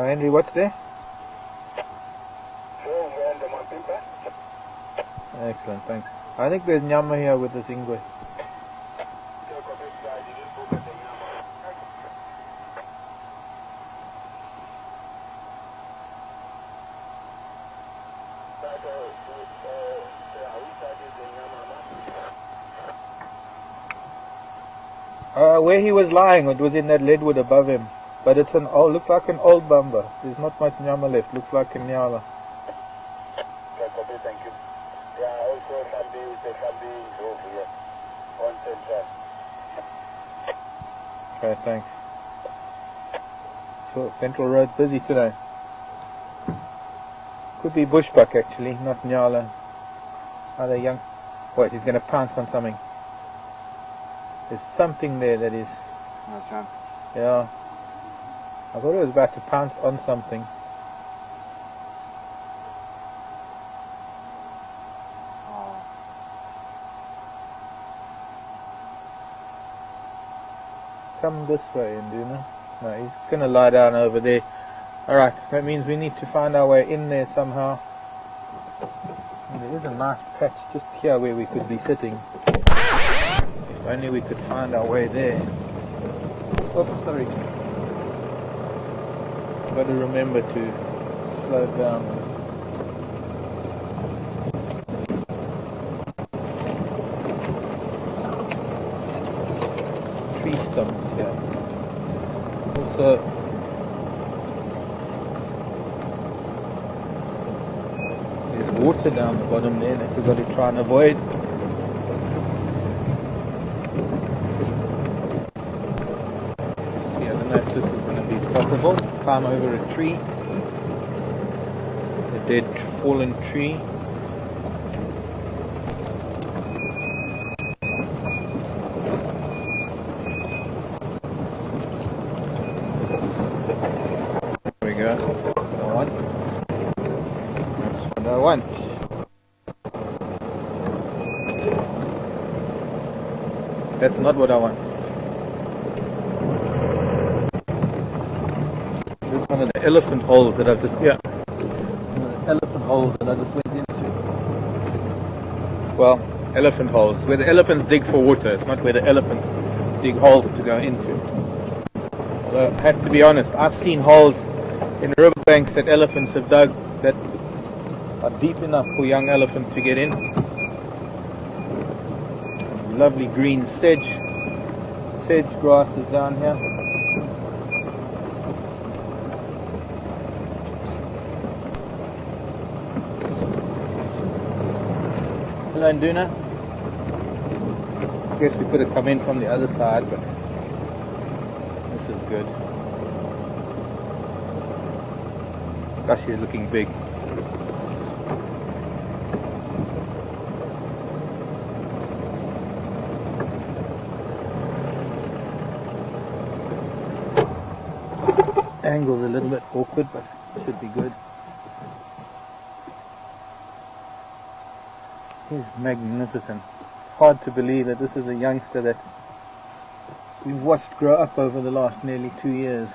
Henry, what's there? Excellent, thanks. I think there's nyama here with this ingwe. Where he was lying, it was in that leadwood above him. But it's an old, looks like an old bumper. There's not much nyama left. Looks like a nyala. Thank you. Yeah, also Sunday over here on Central. Okay, thanks. So Central Road's busy today. Could be bushbuck actually, not nyala. Are they young? What? He's going to pounce on something. There's something there that is. No chance. Yeah. I thought it was about to pounce on something. Oh. Come this way, Induna. No, he's going to lie down over there. Alright, that means we need to find our way in there somehow. And there is a nice patch just here where we could be sitting. If only we could find our way there. Oops, sorry. Got to remember to slow down. Tree stumps here. Also, there's water down the bottom there that we've got to try and avoid. See, I don't know if this is going to be possible. Climb over a tree, a dead fallen tree. There we go. What I want. That's what I want. That's not what I want. One of the elephant holes that I've just one of the elephant holes that I just went into. Well, elephant holes where the elephants dig for water. It's not where the elephants dig holes to go into. Although I have to be honest, I've seen holes in riverbanks that elephants have dug that are deep enough for young elephants to get in. Lovely green sedge grasses down here. Hello, Nduna. I guess we could have come in from the other side, but this is good. Gosh, he's looking big. Angle's a little bit awkward, but it should be good. He's magnificent. Hard to believe that this is a youngster that we've watched grow up over the last nearly 2 years.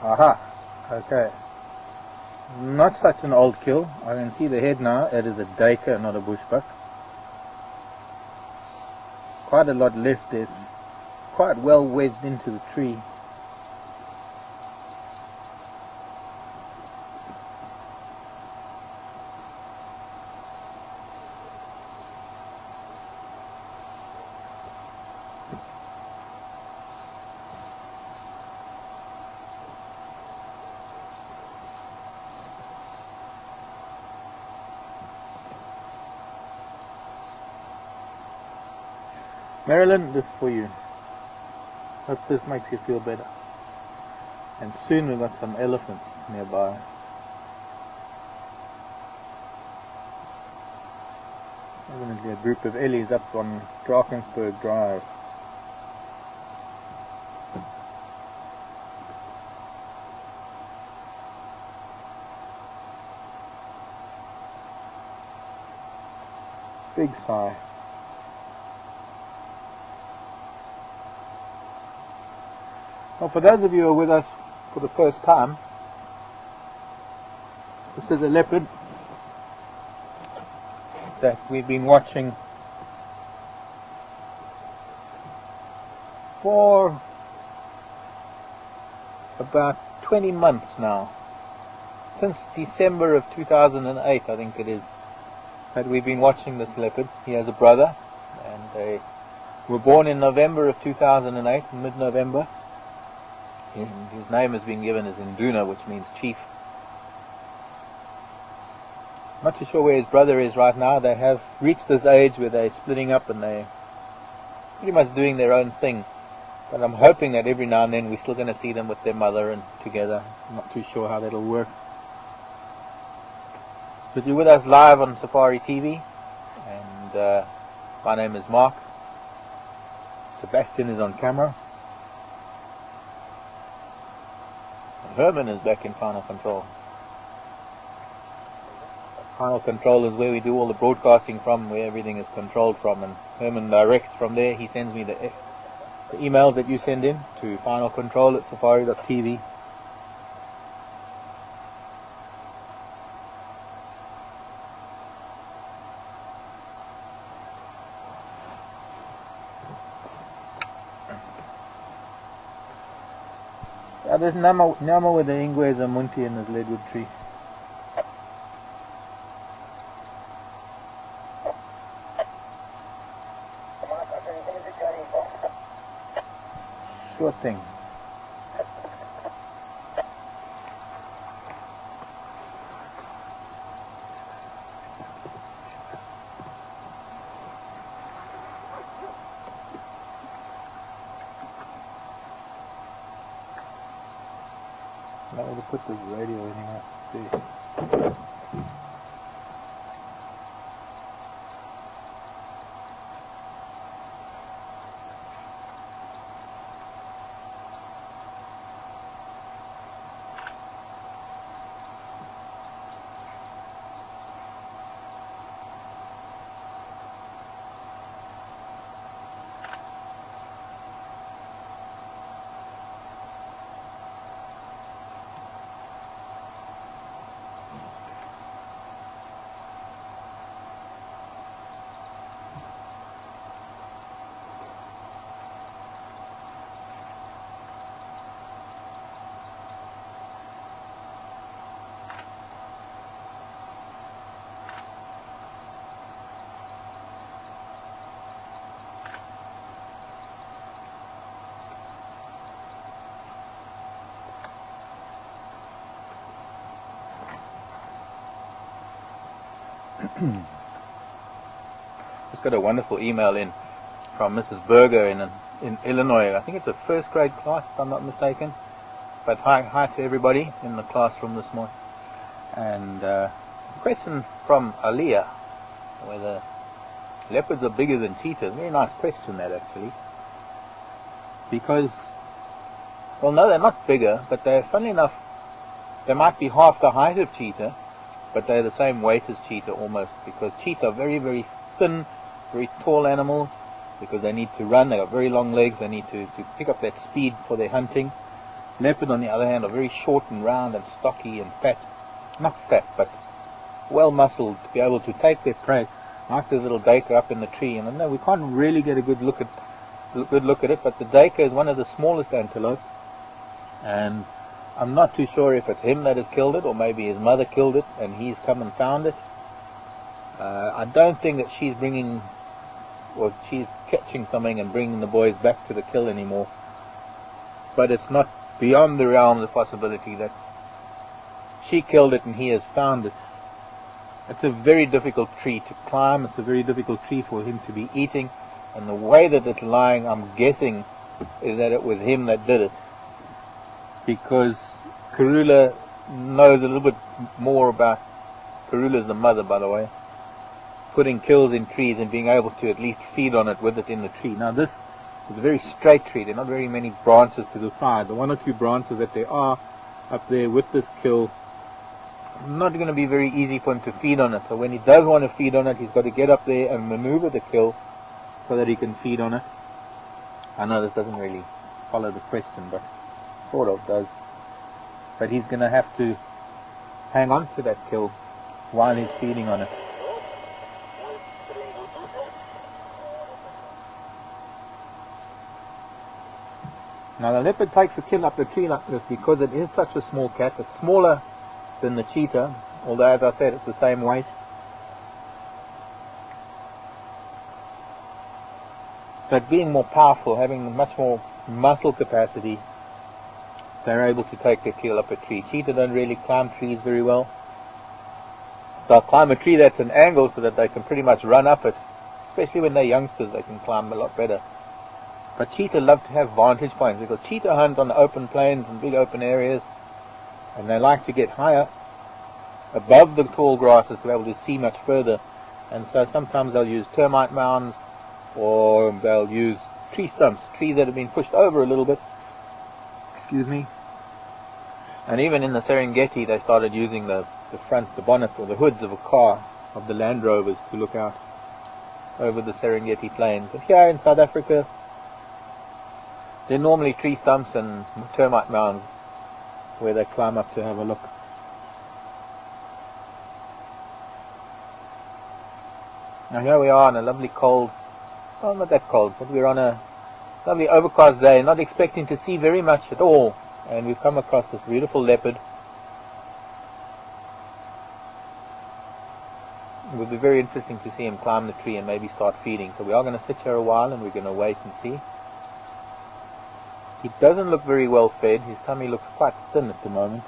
Aha! Okay. Not such an old kill. I can see the head now. It is a duiker, not a bushbuck. Quite a lot left there. Quite well wedged into the tree. Marilyn, this is for you. Hope this makes you feel better. And soon we've got some elephants nearby. Definitely a group of ellies up on Drakensberg Drive. Big sigh. Well, for those of you who are with us for the first time, this is a leopard that we've been watching for about 20 months now. Since December of 2008, I think it is, that we've been watching this leopard. He has a brother, and they were born in November of 2008, mid-November. His name has been given as Induna, which means chief. Not too sure where his brother is right now. They have reached this age where they're splitting up and they're pretty much doing their own thing. But I'm hoping that every now and then we're still going to see them with their mother and together. I'm not too sure how that'll work. But you're with us live on Safari TV, and my name is Mark. Sebastian is on camera. And Herman is back in Final Control. Final Control is where we do all the broadcasting from, where everything is controlled from, and Herman directs from there. He sends me the emails that you send in to finalcontrol@safari.tv. There's Nama with the Ingwe Zamunti in this leadwood tree. Sure thing. I would have put this radio in here. See. Just got a wonderful email in from Mrs. Berger in Illinois. I think it's a first grade class, if I'm not mistaken. But hi to everybody in the classroom this morning. And a question from Aliyah, whether leopards are bigger than cheetahs. Very nice question that, actually. Because, well, no, they're not bigger, but they're, funnily enough, they might be half the height of cheetah, but they're the same weight as cheetah almost, because cheetah are very, very thin, very tall animals, because they need to run. They got very long legs. They need to pick up that speed for their hunting. Leopard, on the other hand, are very short and round and stocky and fat. Not fat, but well muscled to be able to take their prey, like this little duiker up in the tree. And no, we can't really get a good look at it, but the duiker is one of the smallest antelopes, and I'm not too sure if it's him that has killed it, or maybe his mother killed it and he's come and found it. I don't think that she's catching something and bringing the boys back to the kill anymore. But it's not beyond the realm of possibility that she killed it and he has found it. It's a very difficult tree to climb. It's a very difficult tree for him to be eating. And the way that it's lying, I'm guessing, is that it was him that did it. Because Karula knows a little bit more about, Karula's the mother, by the way, putting kills in trees and being able to at least feed on it with it in the tree. Now this is a very straight tree. There are not very many branches to the side. The one or two branches that there are up there with this kill not going to be very easy for him to feed on it. So when he does want to feed on it, he's got to get up there and maneuver the kill so that he can feed on it. I know this doesn't really follow the question, but sort of does. But he's going to have to hang on to that kill while he's feeding on it. Now the leopard takes the kill up the tree like this because it is such a small cat. It's smaller than the cheetah, although as I said it's the same weight. But being more powerful, having much more muscle capacity, they're able to take their kill up a tree. Cheetah don't really climb trees very well. They'll climb a tree that's an angle so that they can pretty much run up it. Especially when they're youngsters, they can climb a lot better. But cheetah love to have vantage points because cheetah hunt on open plains and big open areas, and they like to get higher above the tall grasses to be able to see much further. And so sometimes they'll use termite mounds, or they'll use tree stumps, trees that have been pushed over a little bit. Excuse me. And even in the Serengeti they started using the front, the bonnet or the hoods of a car, of the Land Rovers, to look out over the Serengeti plains. But here in South Africa, they're normally tree stumps and termite mounds where they climb up to have a look. Now here we are on a lovely cold, well not that cold, but we're on a lovely overcast day, not expecting to see very much at all. And we've come across this beautiful leopard. It would be very interesting to see him climb the tree and maybe start feeding. So we are going to sit here a while and we're going to wait and see. He doesn't look very well fed. His tummy looks quite thin at the moment.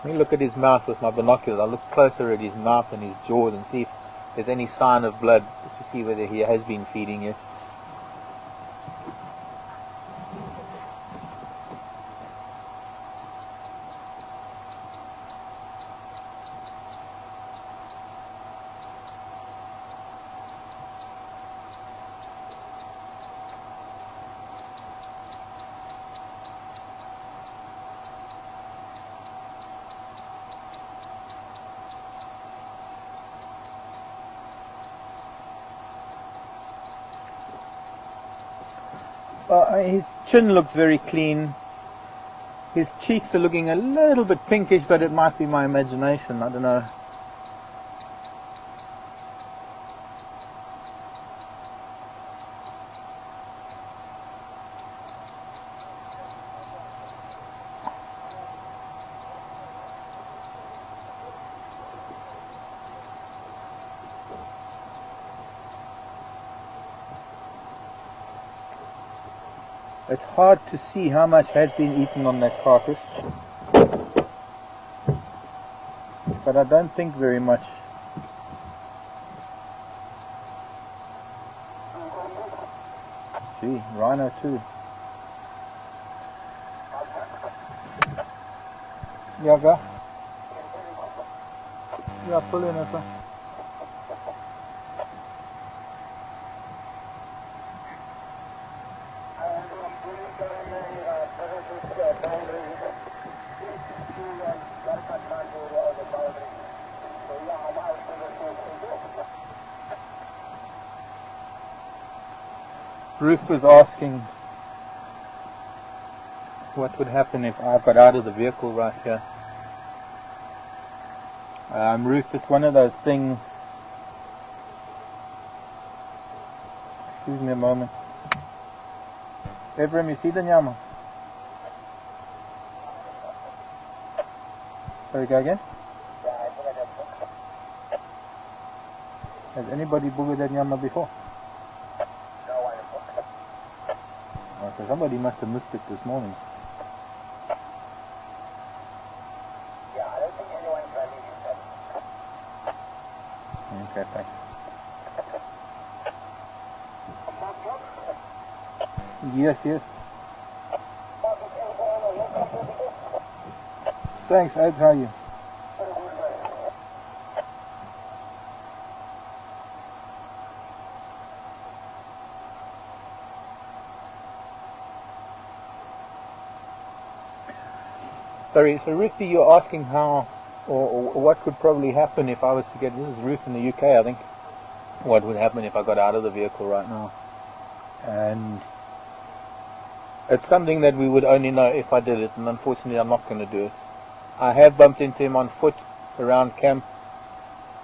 Let me look at his mouth with my binoculars. I'll look closer at his mouth and his jaws and see if there's any sign of blood to see whether he has been feeding yet. His chin looks very clean. His cheeks are looking a little bit pinkish, but it might be my imagination, I don't know. It's hard to see how much has been eaten on that carcass, but I don't think very much. Gee, rhino too. Yeah, go. Yeah, pull in it. Ruth was asking what would happen if I got out of the vehicle right here. Ruth, it's one of those things. Excuse me a moment. Ephraim, you see the nyama? Sorry, go again? Has anybody boogered that nyama before? So somebody must have missed it this morning. Yeah, I don't think anyone's running it. Okay, thanks. Yes, yes. Thanks, I'll tell you. Sorry, so Ruthie, you're asking how, or what could probably happen if I was to get, this is Ruth in the UK, I think, what would happen if I got out of the vehicle right now. And it's something that we would only know if I did it, and unfortunately I'm not going to do it. I have bumped into him on foot around camp.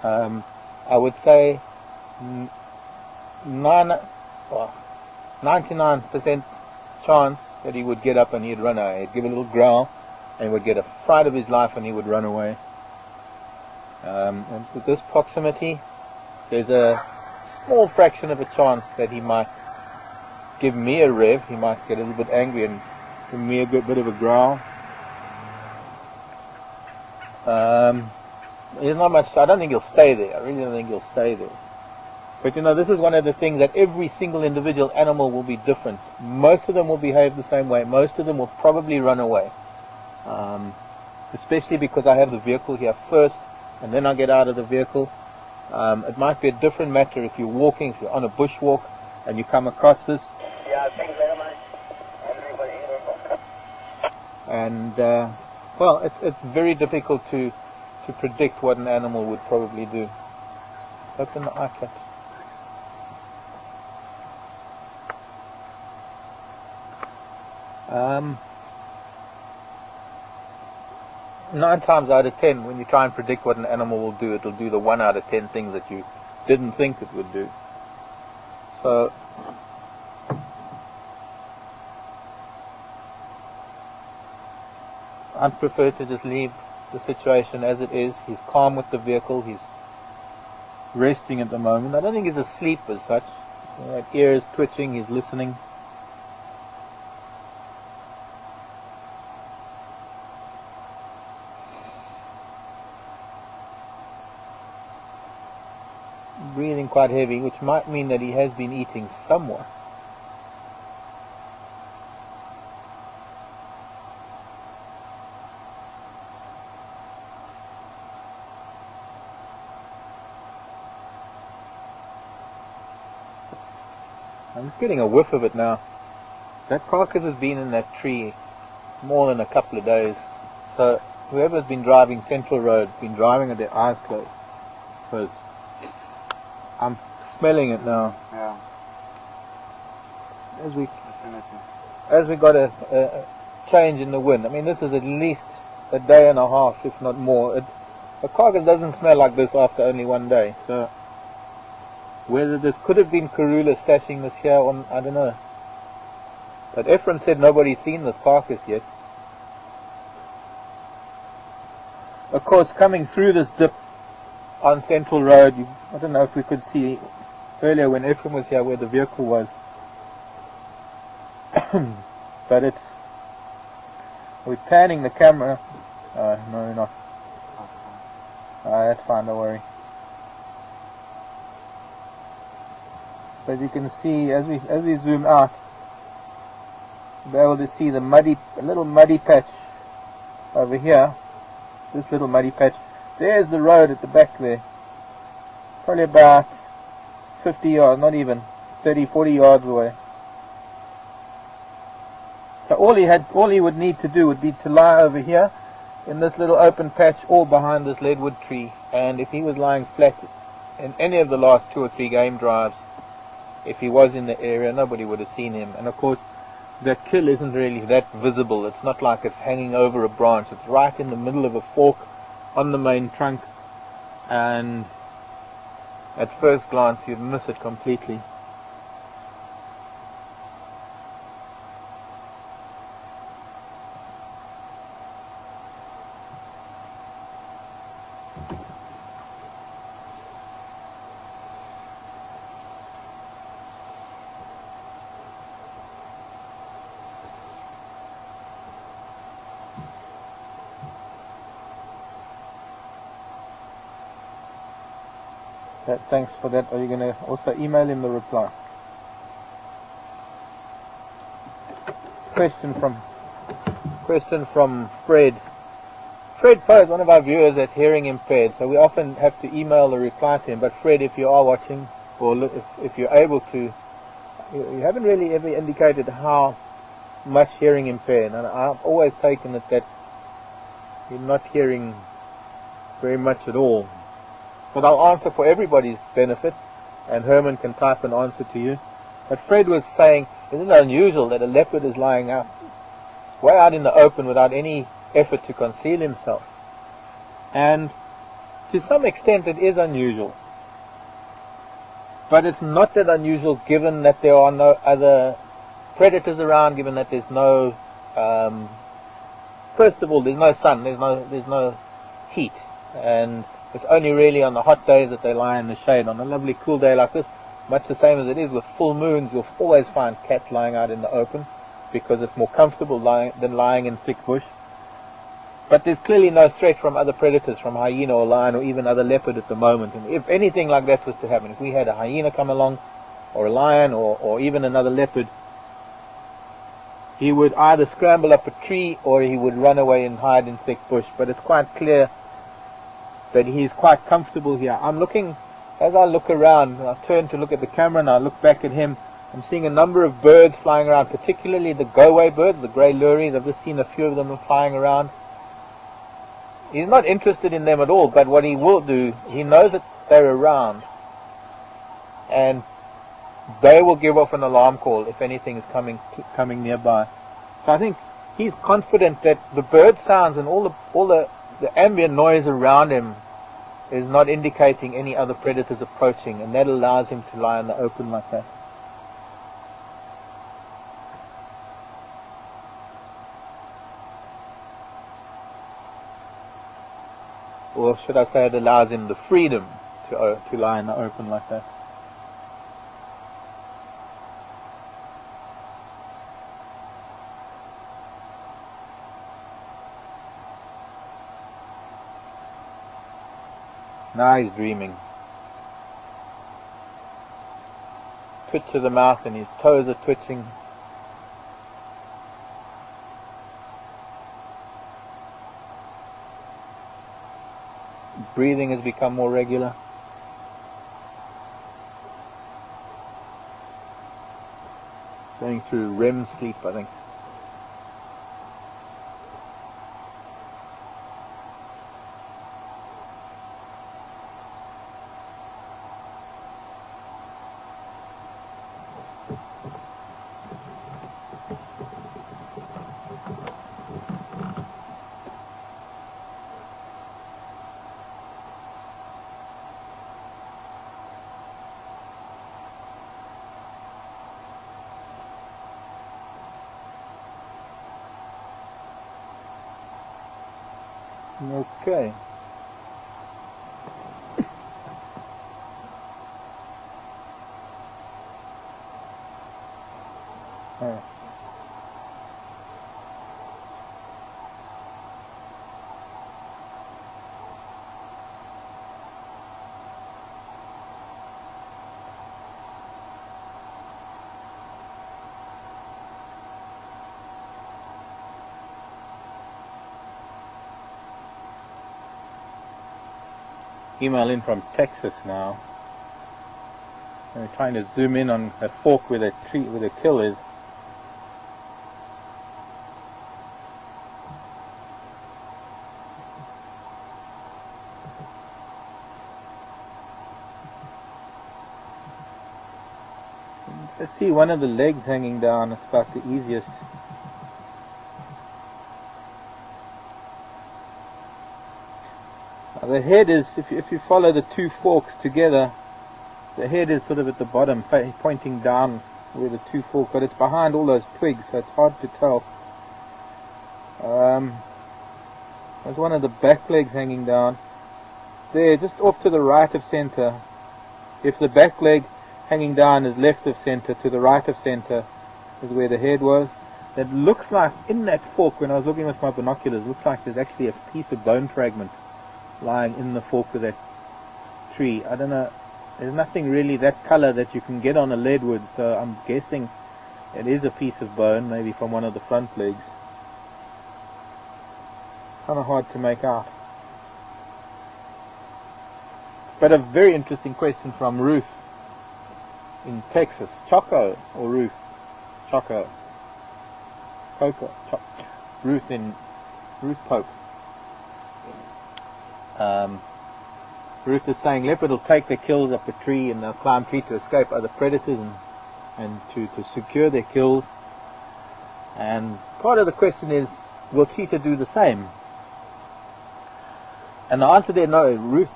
I would say 99% chance that he would get up and he'd run away. He'd give a little growl and he would get a fright of his life and he would run away. And with this proximity, there's a small fraction of a chance that he might give me a rev. He might get a little bit angry and give me a bit of a growl. There's not much. I don't think he'll stay there. I really don't think he'll stay there. But you know, this is one of the things that every single individual animal will be different. Most of them will behave the same way. Most of them will probably run away. Especially because I have the vehicle here first, and then I get out of the vehicle. It might be a different matter if you're walking, if you're on a bushwalk, and you come across this. Yeah, thanks very much. And well, it's very difficult to predict what an animal would probably do. Open the iCat. Nine times out of 10, when you try and predict what an animal will do, it'll do the 1 out of 10 things that you didn't think it would do. So I'd prefer to just leave the situation as it is. He's calm with the vehicle. He's resting at the moment. I don't think he's asleep as such. His ear is twitching. He's listening. Breathing quite heavy, which might mean that he has been eating somewhat. I'm just getting a whiff of it now. That carcass has been in that tree more than a couple of days. So whoever's been driving Central Road, been driving with their eyes closed. Because I'm smelling it now. Yeah. As we got a change in the wind. I mean, this is at least a day and a half, if not more. A carcass doesn't smell like this after only 1 day. So whether this could have been Karula stashing this here on, I don't know. But Ephraim said nobody's seen this carcass yet. Of course, coming through this dip on Central Road, I don't know if we could see earlier when Ephraim was here where the vehicle was. But it's, we're panning the camera. No, we're not. That's fine, don't worry. But you can see as we zoom out, you'll be able to see the little muddy patch over here. This little muddy patch. There's the road at the back there. Probably about 50 yards, not even 30, 40 yards away. So all he would need to do would be to lie over here in this little open patch or behind this leadwood tree. And if he was lying flat in any of the last 2 or 3 game drives, if he was in the area, nobody would have seen him. And of course, the kill isn't really that visible. It's not like it's hanging over a branch. It's right in the middle of a fork on the main trunk. And at first glance, you'd miss it completely. Thanks for that. Are you going to also email him the reply? Question from Fred. Fred Poe, one of our viewers that's hearing impaired, so we often have to email the reply to him. But Fred, if you are watching, or if you're able to, you haven't really ever indicated how much hearing impaired. And I've always taken it that You're not hearing very much at all. But I'll answer for everybody's benefit, and Herman can type an answer to you. But Fred was saying, isn't it unusual that a leopard is lying out, way out in the open without any effort to conceal himself? And to some extent it is unusual. But it's not that unusual given that there are no other predators around, given that there's no, first of all, there's no sun, there's no heat. And it's only really on the hot days that they lie in the shade. On a lovely cool day like this, much the same as it is with full moons, you'll always find cats lying out in the open because it's more comfortable than lying in thick bush. But there's clearly no threat from other predators, from hyena or lion or even other leopard at the moment. And if anything like that was to happen, if we had a hyena come along, or a lion, or even another leopard, he would either scramble up a tree or he would run away and hide in thick bush. But it's quite clear that he's quite comfortable here. I'm looking, as I look around, I turn to look at the camera and I look back at him, I'm seeing a number of birds flying around, particularly the go-away birds, the grey lories. I've just seen a few of them flying around. He's not interested in them at all, but what he will do, he knows that they're around, and they will give off an alarm call if anything is coming nearby. So I think he's confident that the bird sounds and all the ambient noise around him is not indicating any other predators approaching, and that allows him to lie in the open like that. Or should I say it allows him the freedom to lie in the open like that. Now he's dreaming. Twitch of the mouth and his toes are twitching. Breathing has become more regular. Going through REM sleep, I think. Okay. Alright. Email in from Texas now. And we're trying to zoom in on a fork where the tree, where the kill is. Let's see one of the legs hanging down. It's about the easiest. The head is, if you follow the two forks together, the head is sort of at the bottom, pointing down where the two forks, but it's behind all those twigs, so it's hard to tell. There's one of the back legs hanging down. There, just off to the right of center. If the back leg hanging down is left of center, to the right of center is where the head was. That looks like, in that fork, when I was looking with my binoculars, looks like there's actually a piece of bone fragment lying in the fork of that tree. I don't know, there's nothing really that color that you can get on a leadwood, so I'm guessing it is a piece of bone, maybe from one of the front legs. Kind of hard to make out. But a very interesting question from Ruth in Texas. Choco or Ruth? Choco. Coco. Ruth Pope. Ruth is saying leopard will take their kills up a tree and they'll climb tree to escape other predators and to secure their kills. And part of the question is, will cheetah do the same? And the answer there, no. Ruth,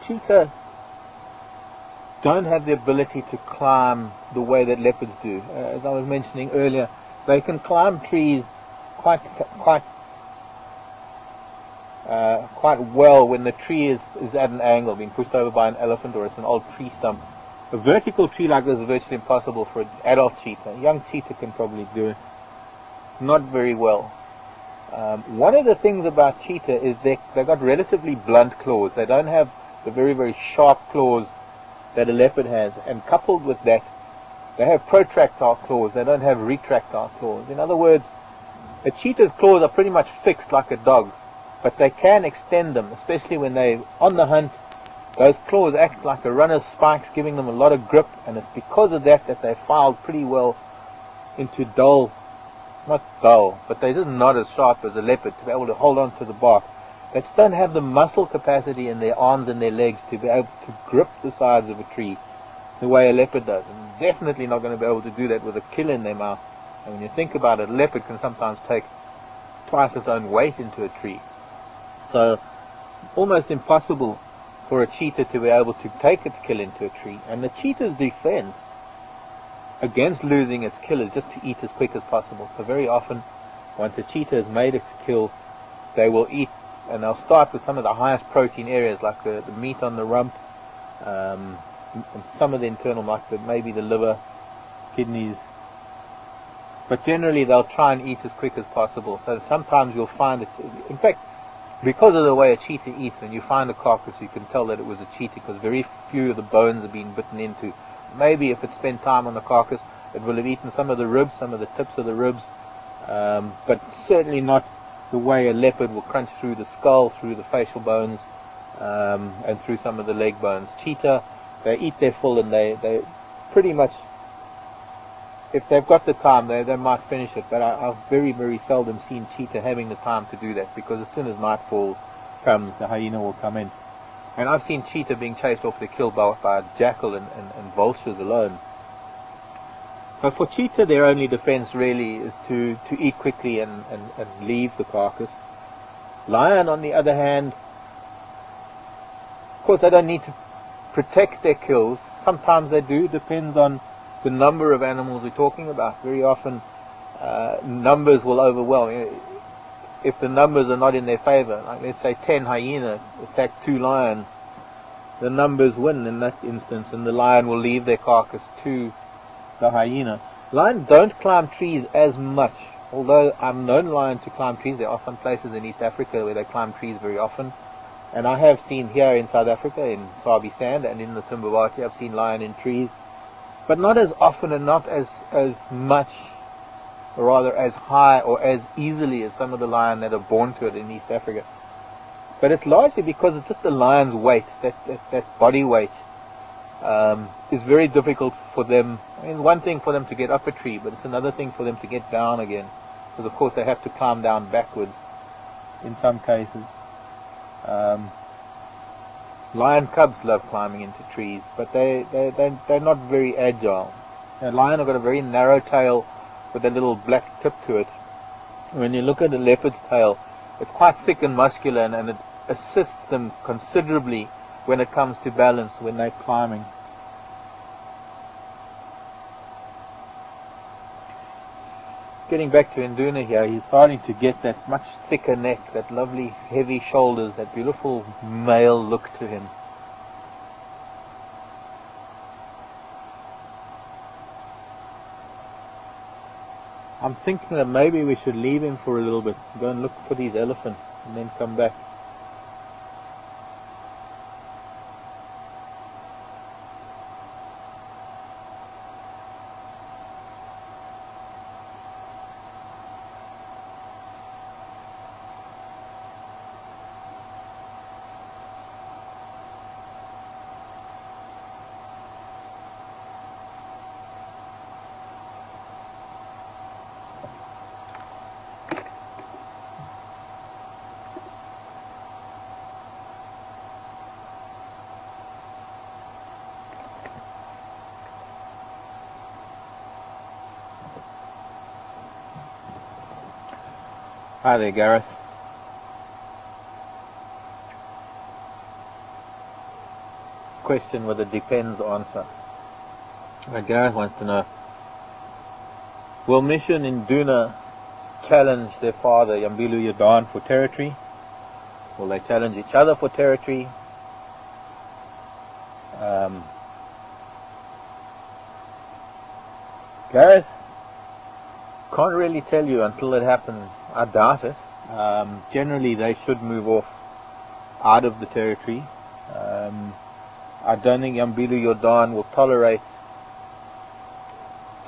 cheetah don't have the ability to climb the way that leopards do. As I was mentioning earlier, they can climb trees quite well when the tree is at an angle, being pushed over by an elephant or it's an old tree stump. A vertical tree like this is virtually impossible for an adult cheetah. A young cheetah can probably do it. Not very well. One of the things about cheetah is they've got relatively blunt claws. They don't have the very, very sharp claws that a leopard has. And coupled with that, they have protractile claws. They don't have retractile claws. In other words, a cheetah's claws are pretty much fixed like a dog, but they can extend them, especially when they're on the hunt. Those claws act like a runner's spikes, giving them a lot of grip, and it's because of that that they're filed pretty well into not dull, but they're just not as sharp as a leopard to be able to hold on to the bark. They just don't have the muscle capacity in their arms and their legs to be able to grip the sides of a tree the way a leopard does. And definitely not going to be able to do that with a kill in their mouth. And when you think about it, a leopard can sometimes take twice its own weight into a tree. So, almost impossible for a cheetah to be able to take its kill into a tree. And the cheetah's defense against losing its kill is just to eat as quick as possible. So very often, once a cheetah has made its kill, they will eat, and they'll start with some of the highest protein areas, like the meat on the rump, and some of the internal, like maybe the liver, kidneys. But generally, they'll try and eat as quick as possible. So sometimes you'll find it, in fact, because of the way a cheetah eats, when you find a carcass, you can tell that it was a cheetah, because very few of the bones have been bitten into. Maybe if it spent time on the carcass, it will have eaten some of the ribs, some of the tips of the ribs, but certainly not the way a leopard will crunch through the skull, through the facial bones, and through some of the leg bones. Cheetah, they eat their full, and they pretty much, if they've got the time, they might finish it, but I've very, very seldom seen cheetah having the time to do that, because as soon as nightfall comes, the hyena will come in. And I've seen cheetah being chased off the kill by jackal and vultures alone. So for cheetah, their only defense really is to eat quickly and leave the carcass. Lion, on the other hand, of course, they don't need to protect their kills. Sometimes they do. Depends on the number of animals we're talking about. Very often, numbers will overwhelm. If the numbers are not in their favor, like let's say 10 hyenas attack 2 lions, the numbers win in that instance, and the lion will leave their carcass to the hyena. Lions don't climb trees as much, although I've known lions to climb trees. There are some places in East Africa where they climb trees very often, and I have seen here in South Africa, in Sabi Sand and in the Timbawati, I've seen lion in trees, but not as often and not as much, or rather as high or as easily as some of the lion that are born to it in East Africa. But it's largely because it's just the lion's weight, that body weight, is very difficult for them. I mean, it's one thing for them to get up a tree, but it's another thing for them to get down again, because of course they have to climb down backwards in some cases. Lion cubs love climbing into trees, but they're not very agile. A lion have got a very narrow tail with a little black tip to it. When you look at a leopard's tail, it's quite thick and muscular, and it assists them considerably when it comes to balance when they're climbing. Getting back to Induna here, he's starting to get that much thicker neck, that lovely heavy shoulders, that beautiful male look to him. I'm thinking that maybe we should leave him for a little bit, go and look for these elephants, and then come back. Hi there, Gareth. Question with a depends answer. Gareth wants to know, will Mission in Duna challenge their father, Yambilu Yadan, for territory? Will they challenge each other for territory? Gareth, can't really tell you until it happens. I doubt it. Generally, they should move off out of the territory. I don't think Yambilu Yadan will tolerate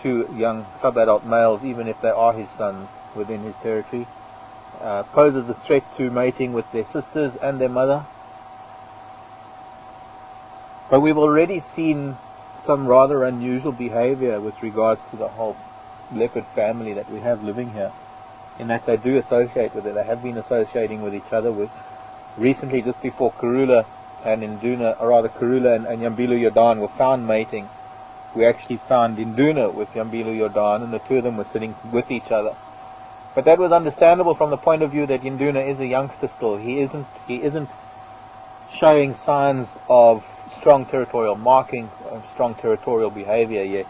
two young sub-adult males, even if they are his sons, within his territory. Poses a threat to mating with their sisters and their mother. But we've already seen some rather unusual behavior with regards to the whole leopard family that we have living here, in that they do associate with it. They have been associating with each other. With recently, just before Karula and Induna, or rather Karula and Yambilu Yadan were found mating, we actually found Induna with Yambilu Yadan, and the two of them were sitting with each other. But that was understandable from the point of view that Induna is a youngster still. He isn't showing signs of strong territorial marking, strong territorial behavior yet.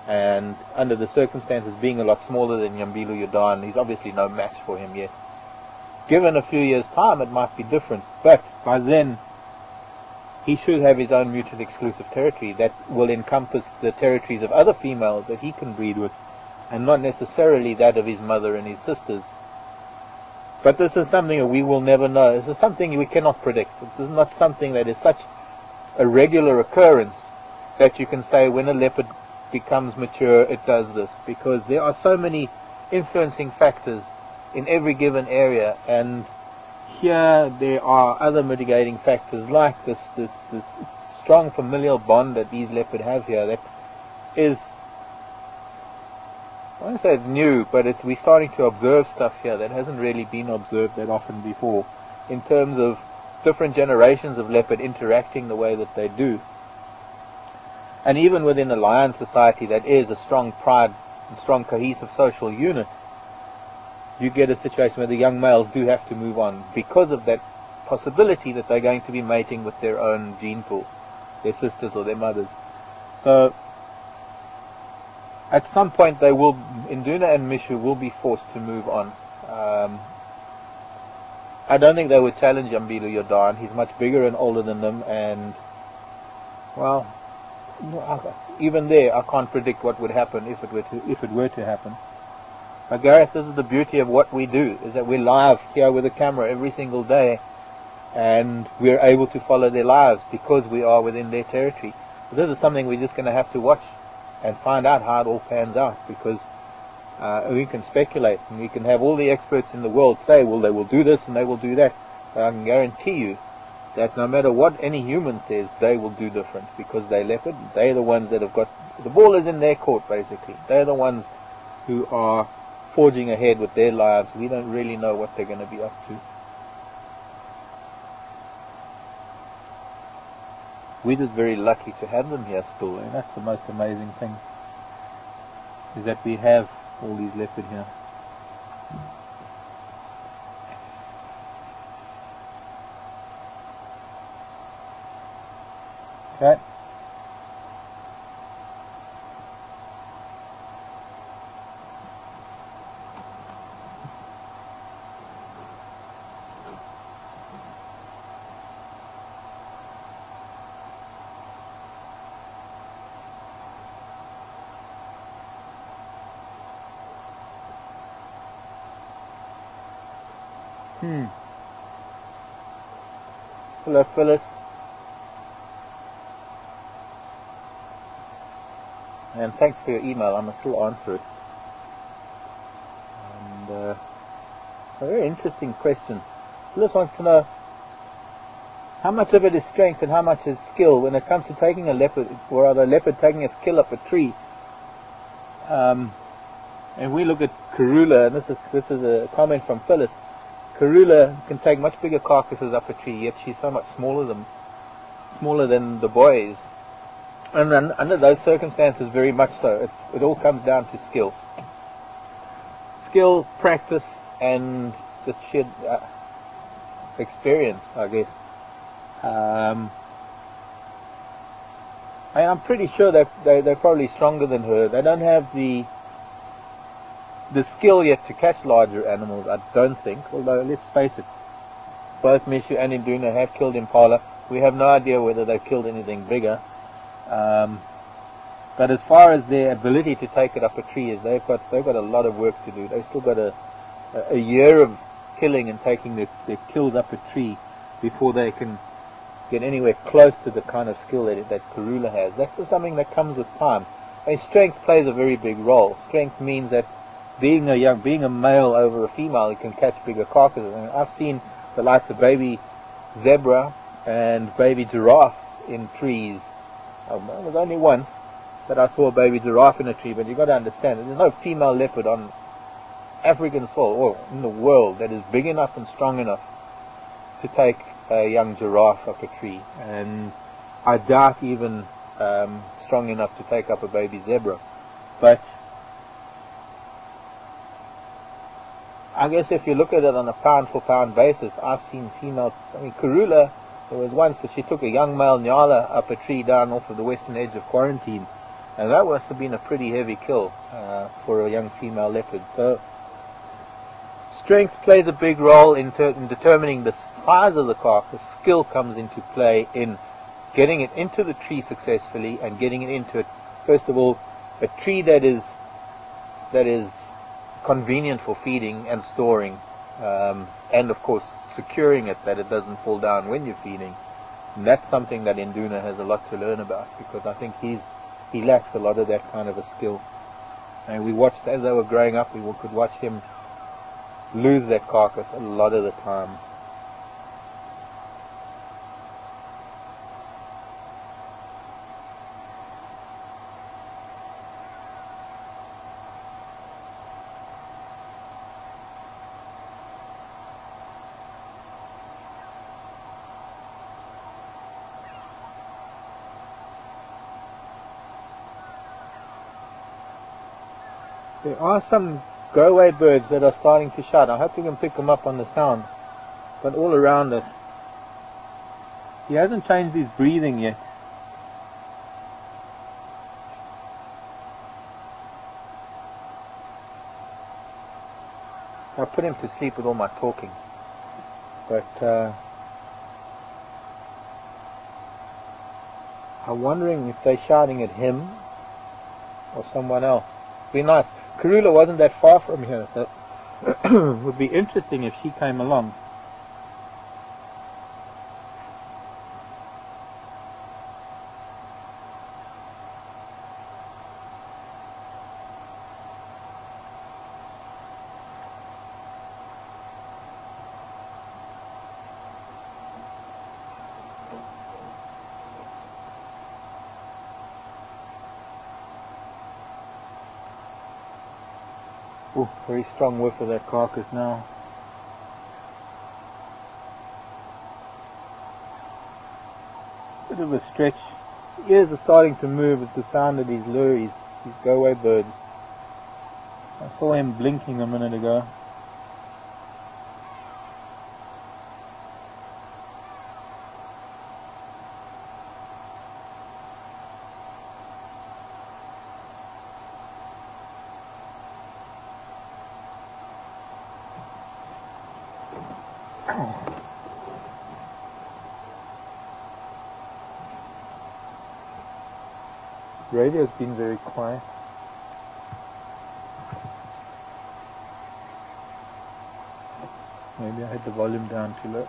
And under the circumstances, being a lot smaller than Yambilu Yadan, he's obviously no match for him yet. Given a few years' time, it might be different. But by then, he should have his own mutually exclusive territory that will encompass the territories of other females that he can breed with, and not necessarily that of his mother and his sisters. But this is something that we will never know. This is something we cannot predict. This is not something that is such a regular occurrence that you can say when a leopard becomes mature it does this, because there are so many influencing factors in every given area, and here there are other mitigating factors like this strong familial bond that these leopard have here that is, I won't say it's new, but we're starting to observe stuff here that hasn't really been observed that often before, in terms of different generations of leopard interacting the way that they do. And even within a lion society that is a strong pride, a strong cohesive social unit, you get a situation where the young males do have to move on because of that possibility that they're going to be mating with their own gene pool, their sisters or their mothers. So at some point they will, Induna and Mishu will be forced to move on. I don't think they would challenge Yambilu Yadan. He's much bigger and older than them, and well, even there I can't predict what would happen if it were to happen. But Gareth, this is the beauty of what we do, is that we're live here with a camera every single day, and we're able to follow their lives because we are within their territory. But this is something we're just going to have to watch and find out how it all pans out, because we can speculate and we can have all the experts in the world say, well, they will do this and they will do that. But I can guarantee you that no matter what any human says, they will do different, because they're leopard. They're the ones that have got, the ball is in their court basically. They're the ones who are forging ahead with their lives. We don't really know what they're going to be up to. We're just very lucky to have them here still, and that's the most amazing thing, is that we have all these leopard here. Okay. Hello, Phyllis. And thanks for your email. I'm going to still answer it. And a very interesting question. Phyllis wants to know how much of it is strength and how much is skill when it comes to taking a leopard, or rather a leopard taking its kill up a tree. And we look at Karula, and this is a comment from Phyllis. Karula can take much bigger carcasses up a tree, yet she's so much smaller than the boys. And under those circumstances, very much so. It all comes down to skill. Skill, practice, and just sheer experience, I guess. I'm pretty sure that they're probably stronger than her. They don't have the skill yet to catch larger animals, I don't think. Although, let's face it, both Mishu and Induna have killed impala. We have no idea whether they've killed anything bigger. But as far as their ability to take it up a tree is, they've got a lot of work to do. They've still got a year of killing and taking their kills up a tree before they can get anywhere close to the kind of skill that Karula has. That's just something that comes with time. And strength plays a very big role. Strength means that being a male over a female, you can catch bigger carcasses. And I've seen the likes of baby zebra and baby giraffe in trees. It was only once that I saw a baby giraffe in a tree, but you've got to understand that there's no female leopard on African soil or in the world that is big enough and strong enough to take a young giraffe up a tree, and I doubt even strong enough to take up a baby zebra. But I guess if you look at it on a pound for pound basis, I've seen females. I mean, Karula, there was once that she took a young male nyala up a tree down off of the western edge of Quarantine, and that must have been a pretty heavy kill for a young female leopard. So strength plays a big role in determining the size of the carcass. Skill comes into play in getting it into the tree successfully and getting it into it. First of all, a tree that is convenient for feeding and storing, and of course securing it that it doesn't fall down when you're feeding. And that's something that Induna has a lot to learn about, because I think he lacks a lot of that kind of a skill. And we watched, as they were growing up, we could watch him lose that carcass a lot of the time. There are some go-away birds that are starting to shout. I hope you can pick them up on the sound. But all around us. He hasn't changed his breathing yet. I put him to sleep with all my talking. But I'm wondering if they're shouting at him or someone else. It'd be nice. Karula wasn't that far from here, so it would be interesting if she came along. Oh, very strong whiff of that carcass now. Bit of a stretch. Ears are starting to move at the sound of these lures, these go-away birds. I saw him blinking a minute ago. Radio's been very quiet. Maybe I had the volume down too low.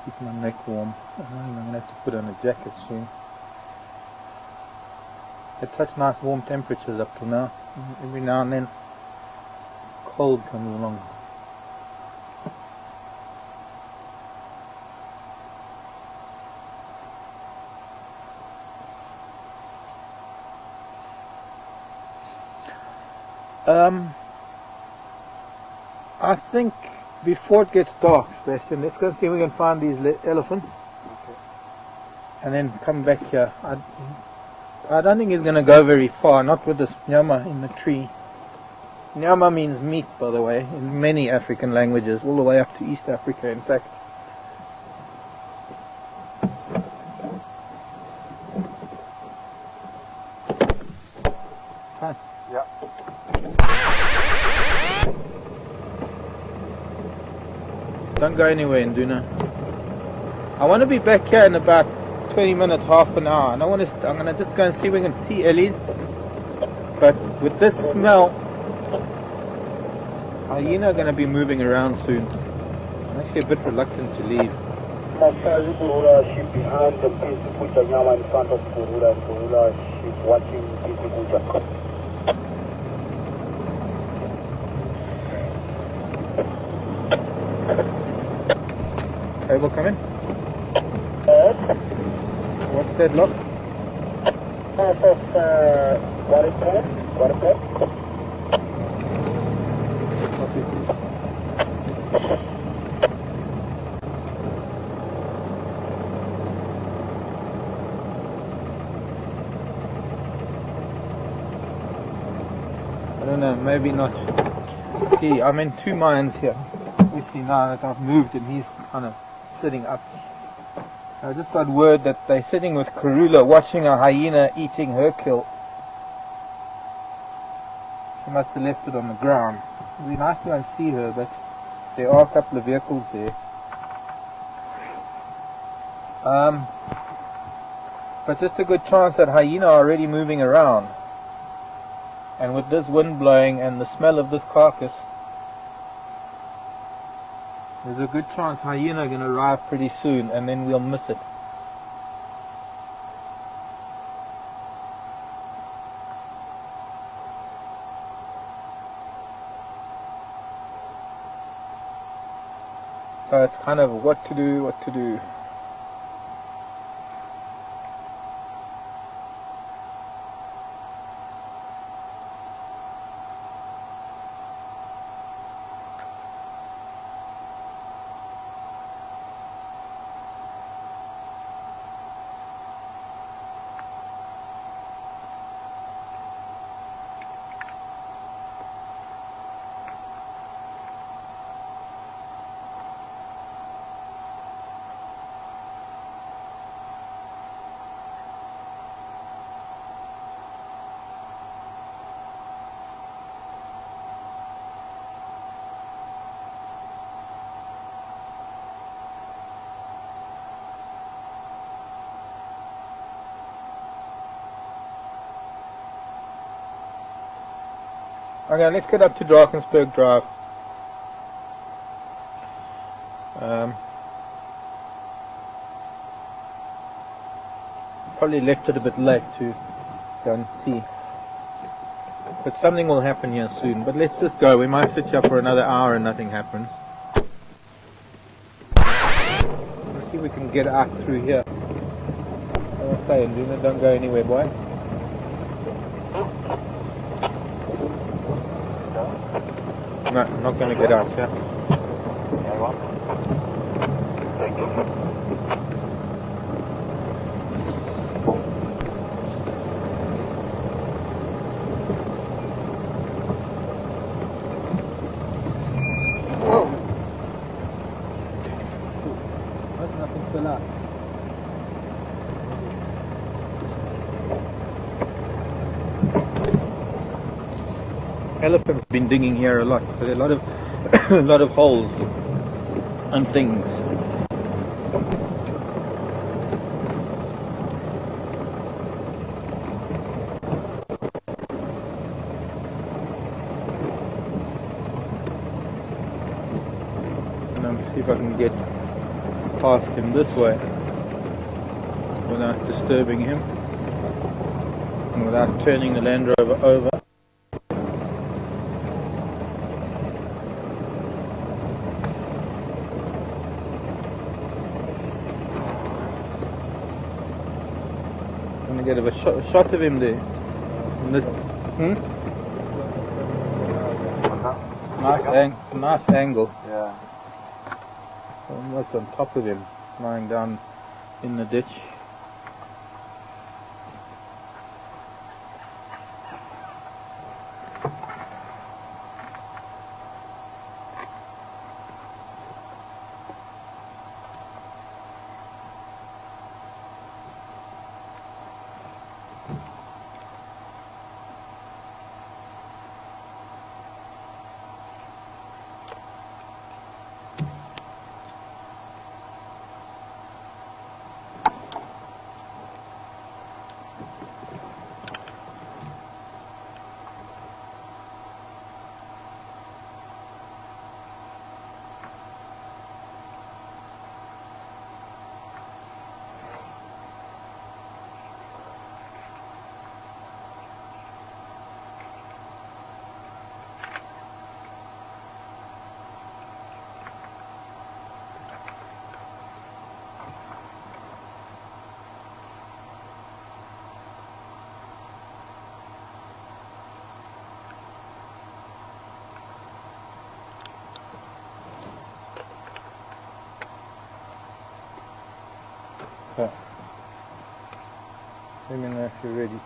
Keep my neck warm. I'm going to have to put on a jacket soon. It's such nice warm temperatures up to now. Every now and then cold comes along. I think before it gets dark, Sebastian, let's go see if we can find these elephants. Okay. And then come back here. I don't think he's going to go very far, not with this nyama in the tree. Nyama means meat, by the way, in many African languages, all the way up to East Africa, in fact. Huh. Yeah. Don't go anywhere, Nduna. I want to be back here in about 20 minutes, half an hour, and I'm gonna just go and see if we can see Ellie's. But with this smell, hyena are gonna be moving around soon. I'm actually a bit reluctant to leave. Sheep behind the piece to put the yama in front of Kurula, and Kurula she's watching Pisukuja. Cable come in. What's that lock? What is that? What is that? What is it? I don't know, maybe not. See, I'm in two minds here. Obviously now that I've moved and he's kind of sitting up. I just got word that they're sitting with Karula watching a hyena eating her kill. She must have left it on the ground. It would be nice to go and see her, but there are a couple of vehicles there. But just a good chance that hyena are already moving around. And with this wind blowing and the smell of this carcass, there's a good chance hyena are going to arrive pretty soon, and then we'll miss it. So it's kind of what to do. Okay, let's get up to Drakensberg Drive. Probably left it a bit late to go and see. But something will happen here soon. But let's just go. We might sit here for another hour and nothing happens. Let's see if we can get out through here. As I say, Nduna, don't go anywhere, boy. No, I'm not going to get out here. Thank you. There's nothing still out. Elephants have been digging here a lot. There are a lot of a lot of holes and things. And I'm see if I can get past him this way without disturbing him and without turning the Land Rover over. Get a shot of him there. In this, Nice angle. Yeah. Almost on top of him, lying down in the ditch. Okay. Let me know if you're ready.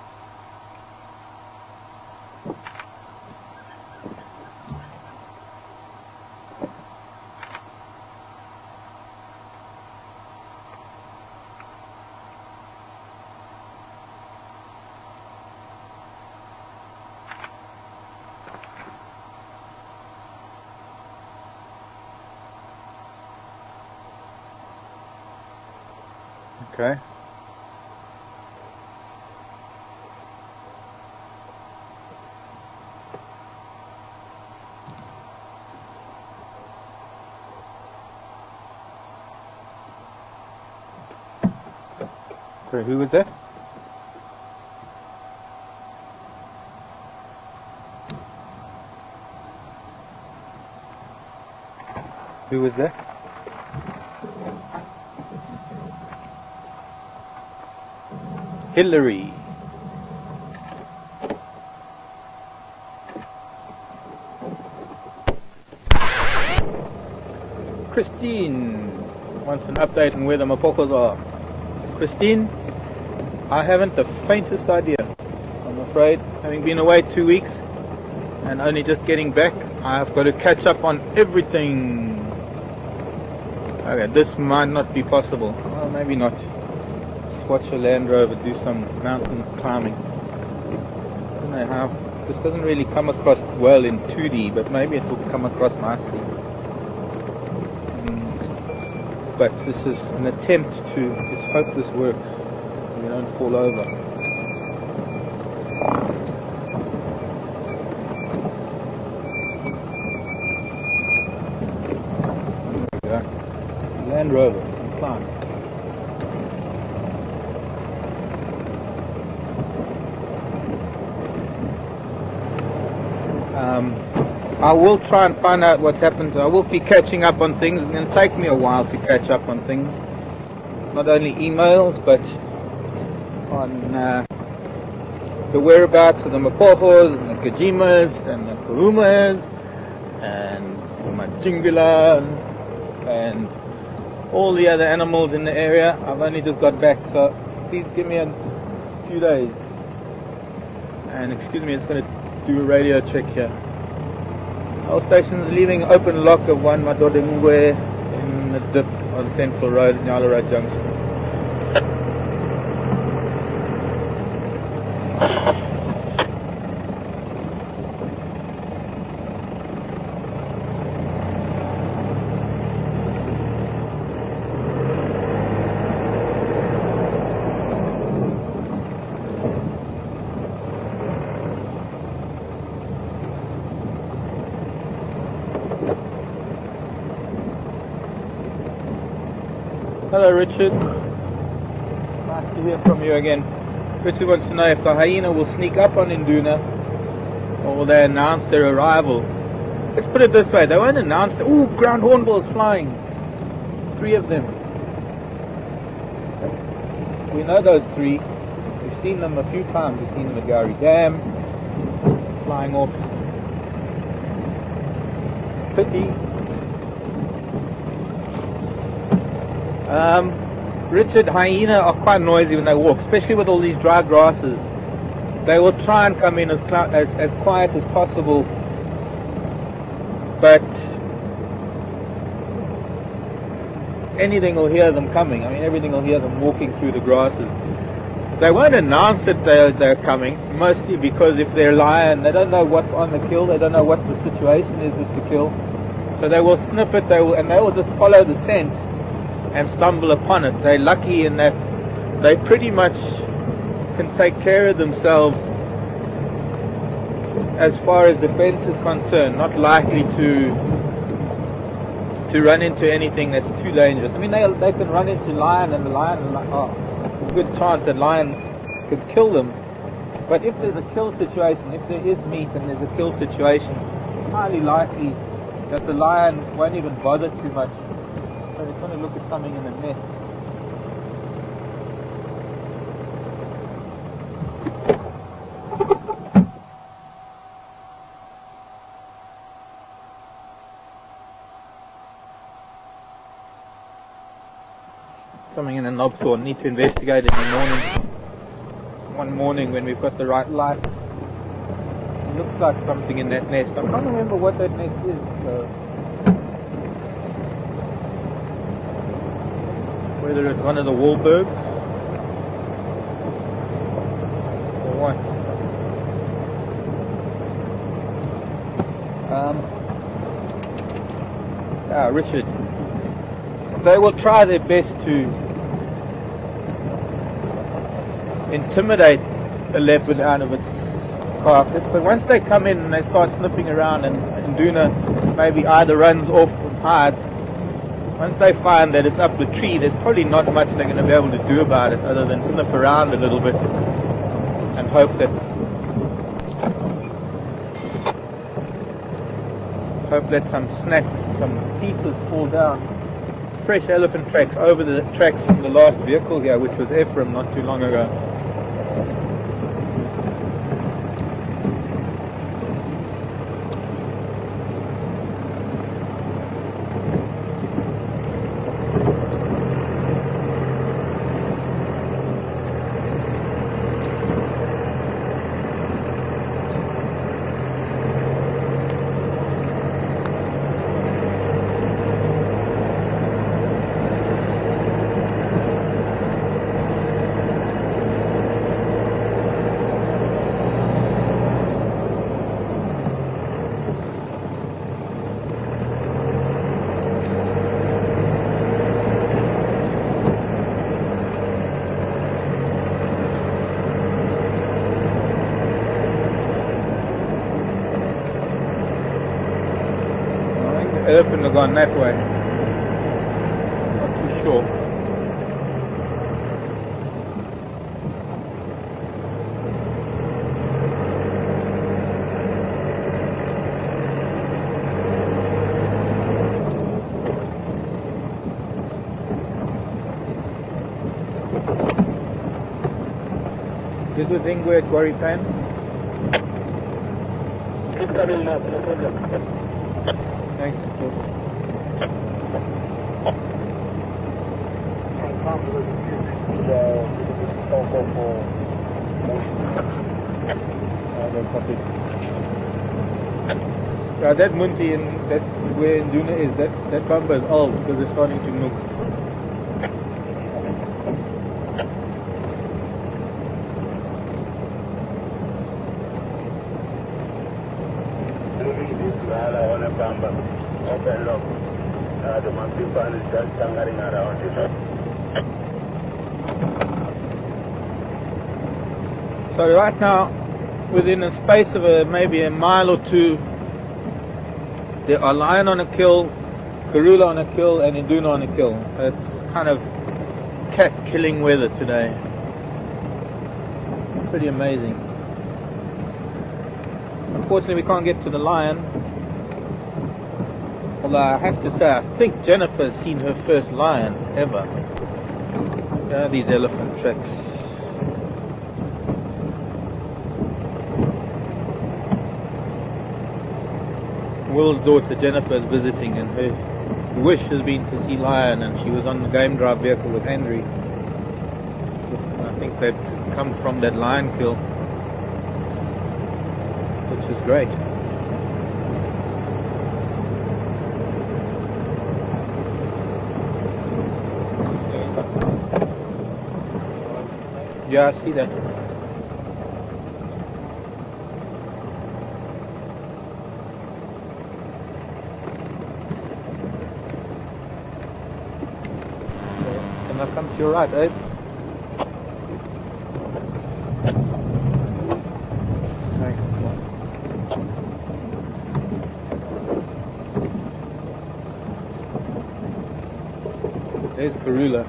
Okay. Sorry, who was that? Who was that? Hillary. Christine wants an update on where the mapokos are. Christine, I haven't the faintest idea. I'm afraid, having been away 2 weeks and only just getting back, I've got to catch up on everything. Okay, this might not be possible. Well, maybe not. Just watch a Land Rover do some mountain climbing. I don't know how. This doesn't really come across well in 2D, but maybe it will come across nicely. But this is an attempt to just hope this works. We don't fall over. There we go. Land Rover, climb. I will try and find out what's happened. I will be catching up on things. It's going to take me a while to catch up on things. Not only emails, but on the whereabouts of the Mapojos and the Kajimas and the Kurumas and the Majingula and all the other animals in the area. I've only just got back, so please give me a few days. And excuse me, it's going to do a radio check here. Our station is leaving open lock of 1 Madodengwe in the dip on Central Road, Nyala Road Junction. Hello Richard, nice to hear from you again. Richard wants to know if the hyena will sneak up on Induna or will they announce their arrival. Let's put it this way, they won't announce it. Ooh, ground hornbills flying. 3 of them. We know those 3. We've seen them a few times. We've seen them at Gowrie Dam, flying off. pity. Richard, hyena are quite noisy when they walk, especially with all these dry grasses. They will try and come in as quiet as possible, but anything will hear them coming. I mean, everything will hear them walking through the grasses. They won't announce that they're coming, mostly because if they're lion, they don't know what's on the kill, they don't know what the situation is with the kill. So they will sniff it, they will just follow the scent and stumble upon it. They're lucky in that they pretty much can take care of themselves as far as defense is concerned, not likely to run into anything that's too dangerous. I mean, they can run into lion, and the lion, there's a good chance that lion could kill them. But if there's a kill situation, if there is meat and there's a kill situation, it's highly likely that the lion won't even bother too much. So they're trying to look at something in the nest. Something in a knobthorn. Need to investigate it in the morning. One morning when we've got the right light. It looks like something in that nest. I can't remember what that nest is. Whether it's one of the Wahlbergs or what. Richard. They will try their best to intimidate a leopard out of its carcass, but once they come in and they start sniffing around, and Duna maybe either runs off and hides, once they find that it's up the tree, there's probably not much they're going to be able to do about it other than sniff around a little bit and hope that some snacks, some pieces fall down. Fresh elephant tracks over the tracks from the last vehicle here, which was Ephraim not too long ago. Elephant have gone that way. Not too sure. This was Ingwe at Quarry Pan. Thanks. That munti in that where in Duna is, that bumper is old because it's starting to move. So right now, within a space of maybe a mile or two, there are lion on a kill, Karula on a kill, and Induna on a kill. So it's kind of cat killing weather today. Pretty amazing. Unfortunately, we can't get to the lion. Although I have to say, I think Jennifer's seen her first lion ever. These elephant tracks. Will's daughter Jennifer is visiting, and her wish has been to see lion, and she was on the game drive vehicle with Henry. I think they've come from that lion kill, which is great. Yeah, I see that. Can I come to your right, Abe? There's Karula.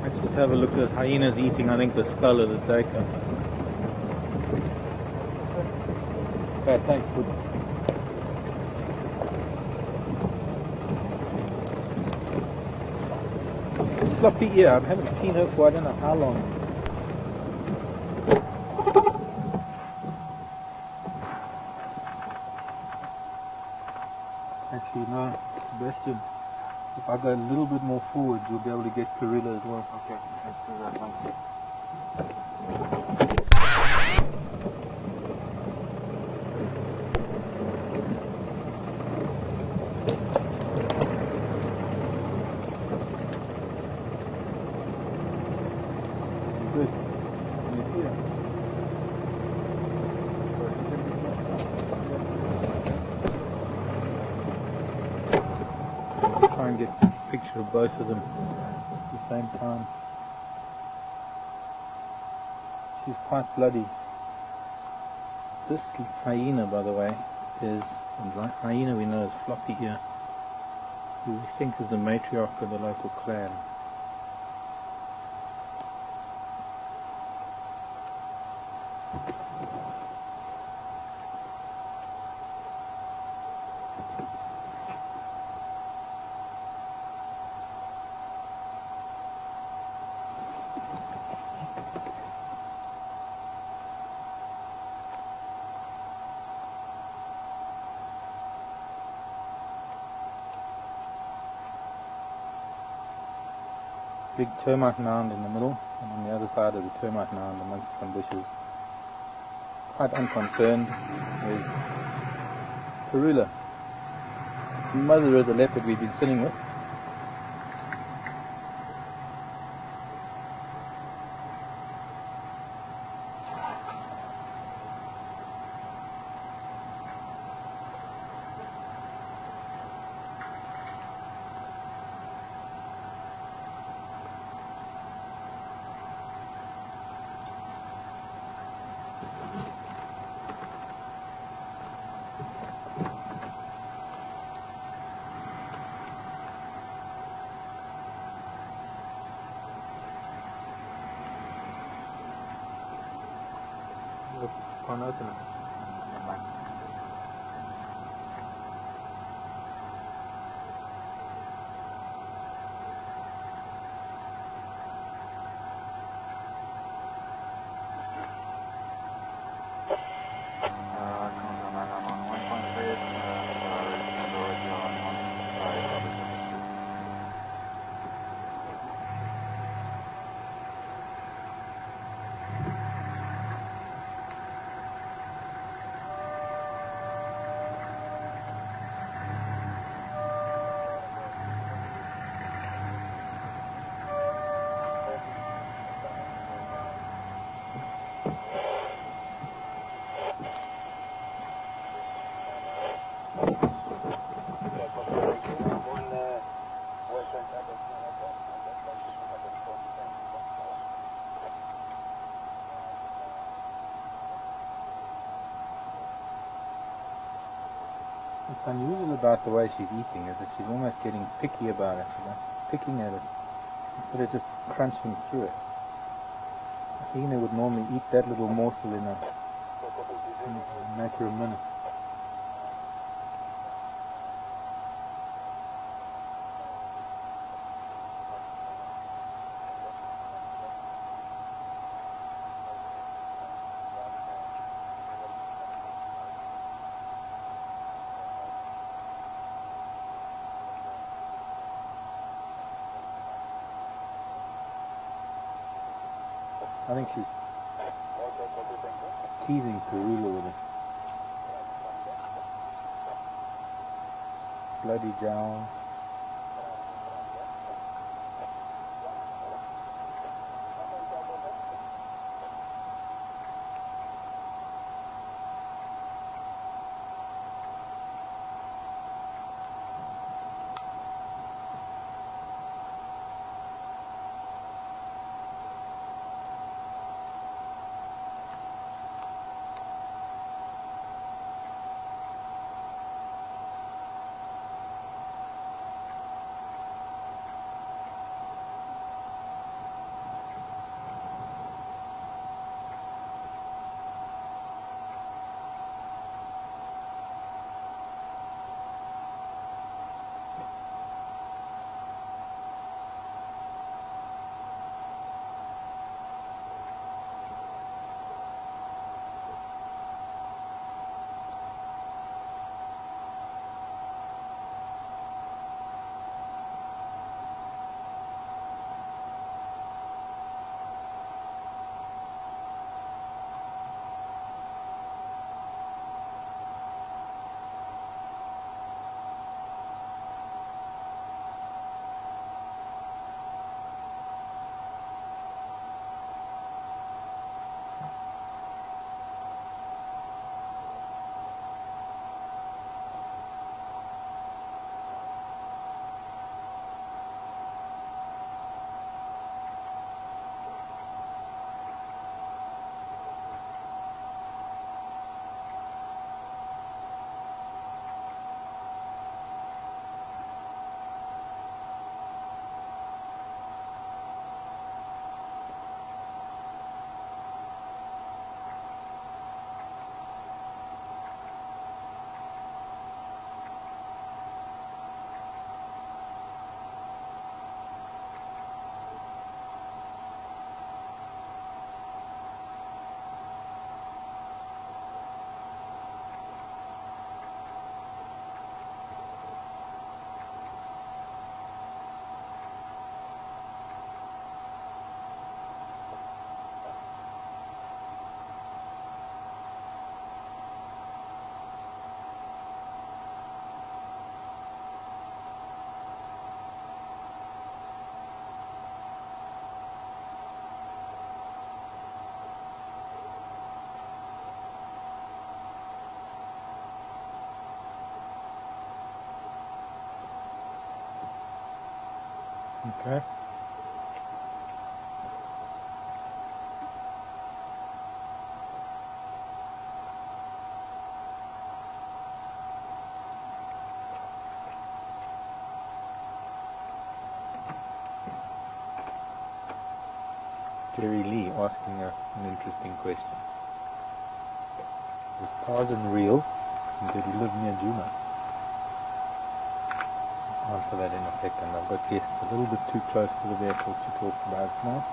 Let's just have a look at this. Hyena's eating, I think, the skull of this daker. Okay, thanks. Good. Floppy ear. I haven't seen her for I don't know how long. Actually, no, Sebastian. If I go a little bit more forward, you'll be able to get Karula as well. Okay, let's do that once. Good. Can you see her? Try and get a picture of both of them at the same time. She's quite bloody. This hyena, by the way, is the hyena we know as Floppy Ear, who we think is the matriarch of the local clan. Big termite mound in the middle, and on the other side of the termite mound amongst some bushes, quite unconcerned, is Karula, the mother of the leopard we've been sitting with. Can't open it. What's unusual about the way she's eating is that she's almost getting picky about it. She's like picking at it instead of just crunching through it. A hyena would normally eat that little morsel in a matter of minutes. I think she's Okay, copy, thank you. teasing Karula with it. Bloody jowl. Okay. Jerry Lee asking an interesting question. Is Tarzan real? And did he live near Juma? I'll answer that in a second. I've got guests a little bit too close to the vehicle to talk about now.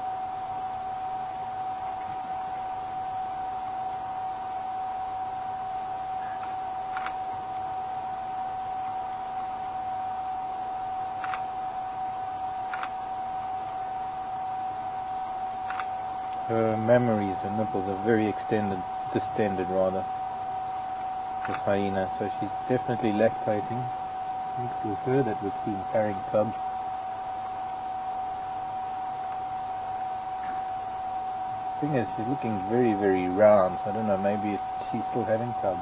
Her mammaries, her nipples are very distended rather, this hyena, so she's definitely lactating. I think it was her that was seen carrying cubs. The thing is, she's looking very, very round, so I don't know, maybe she's still having cubs.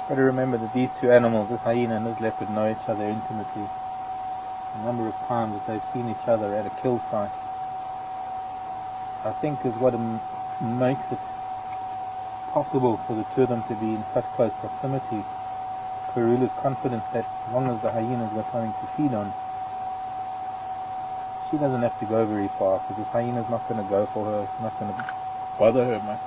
Got to remember that these two animals, this hyena and this leopard, know each other intimately. The number of times that they've seen each other at a kill site, I think, is what makes it possible for the two of them to be in such close proximity. Karula's confident that as long as the hyena's got something to feed on, she doesn't have to go very far, because this hyena's not going to go for her, it's not going to bother her much.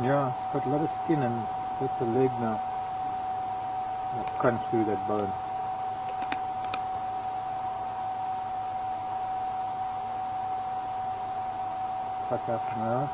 Yeah, it's got a lot of skin and that's a leg now. That's crunched through that bone. Cut up now.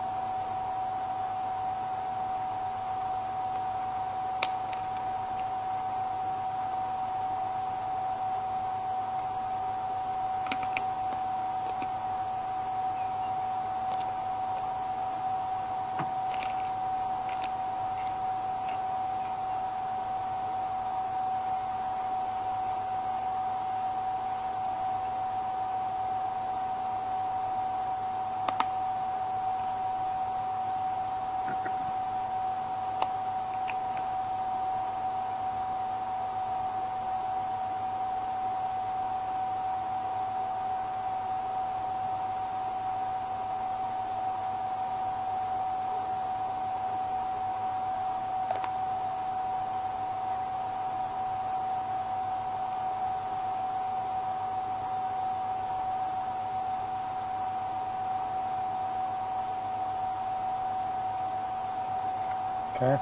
Okay.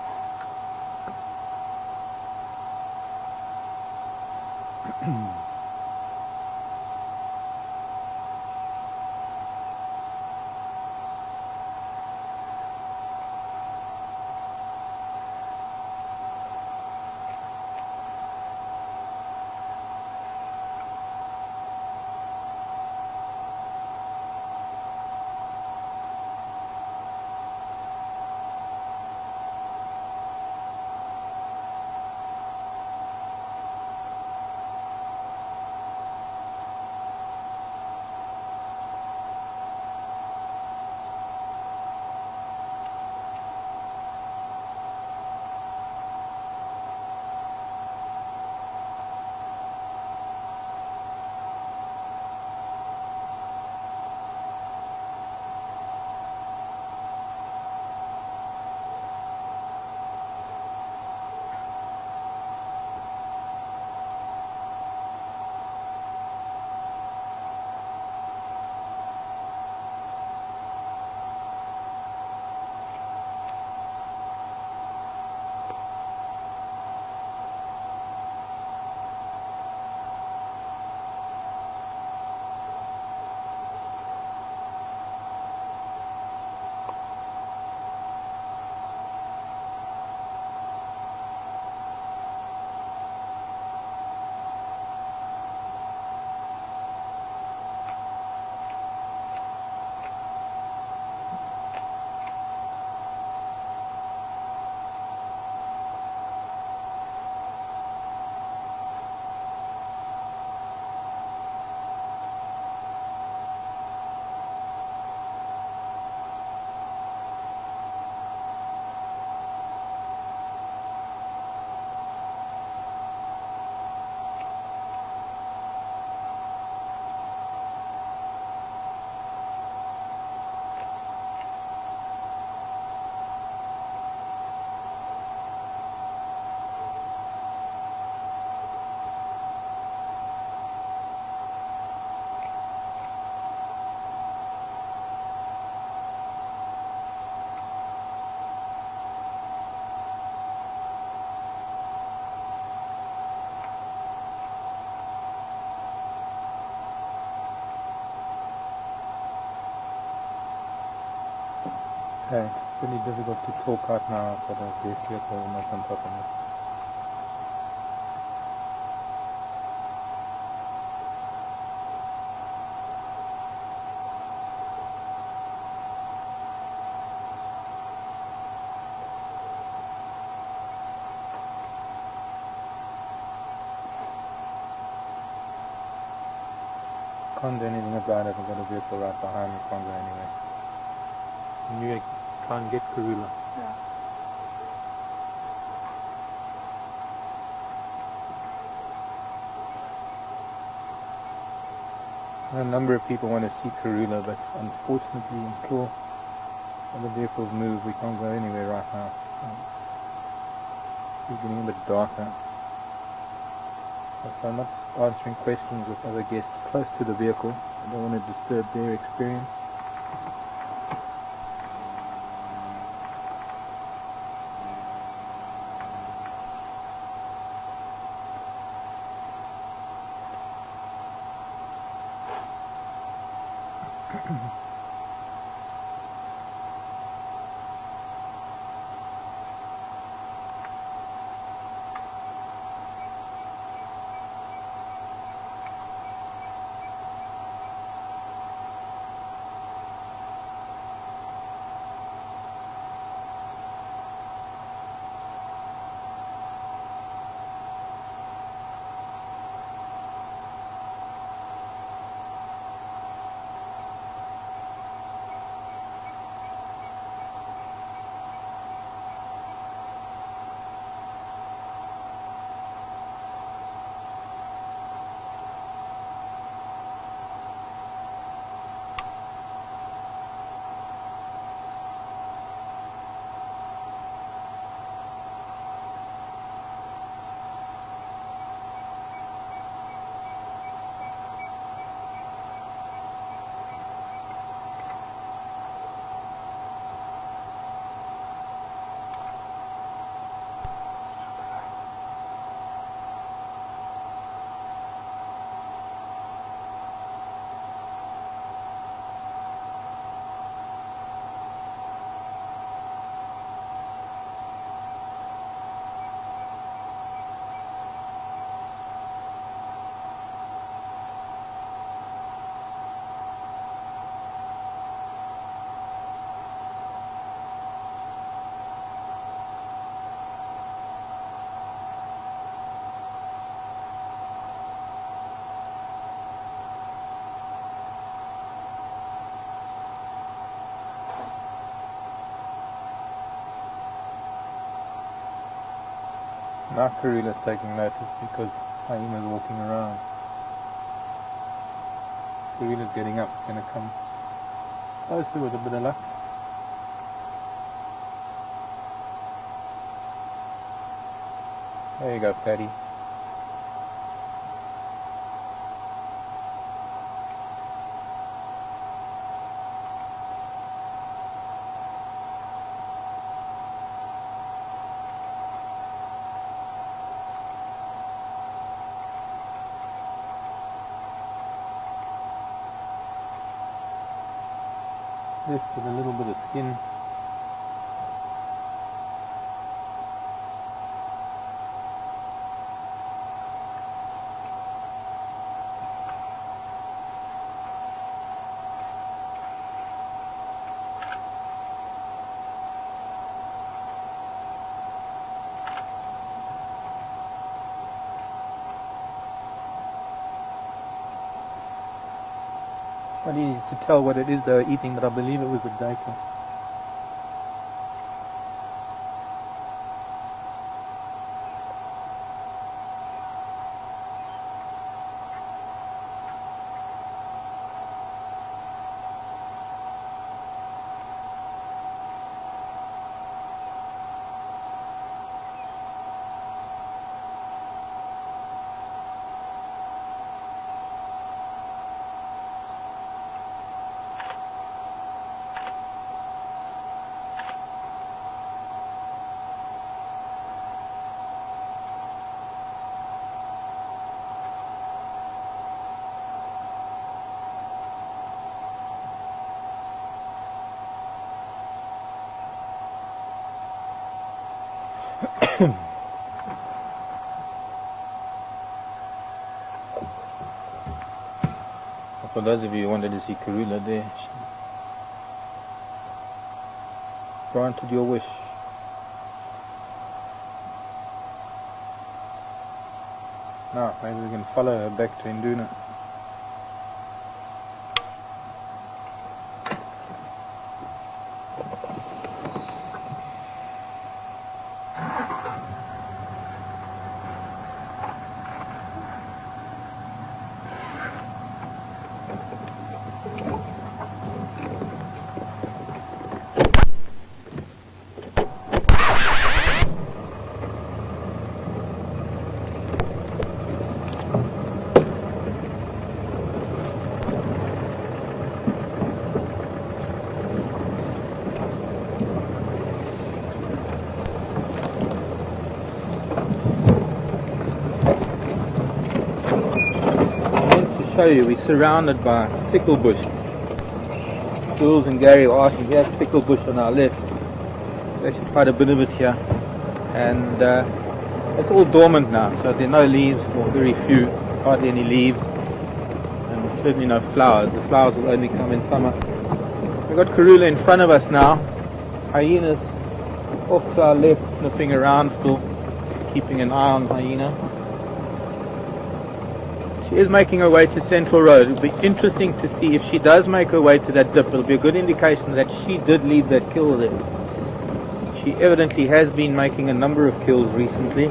Okay, it's pretty difficult to talk right now. I've got a death vehicle almost on top of me. Can't do anything about it. I've got a vehicle right behind me, can't go anywhere. And you can't get Karula. Yeah. A number of people want to see Karula, but unfortunately until other vehicles move, we can't go anywhere right now. It's getting a bit darker. So I'm not answering questions with other guests close to the vehicle. I don't want to disturb their experience. Now Karula's taking notice because Hyena's walking around. Karula's getting up, it's going to come closer with a bit of luck. There you go, Paddy. Just with a little bit of skin. Not easy to tell what it is they were eating, but I believe it was a daikon. For those of you who wanted to see Karula there, she granted your wish. Now, maybe we can follow her back to Induna. Show you, we're surrounded by sickle bush. Jules and Gary were asking, here's sickle bush on our left. There's actually quite a bit of it here, and it's all dormant now, so there are no leaves, or very few, hardly any leaves, and certainly no flowers. The flowers will only come in summer. We've got Karula in front of us now, hyenas off to our left, sniffing around still, keeping an eye on hyena. She is making her way to Central Road. It'll be interesting to see if she does make her way to that dip. It'll be a good indication that she did leave that kill there. She evidently has been making a number of kills recently.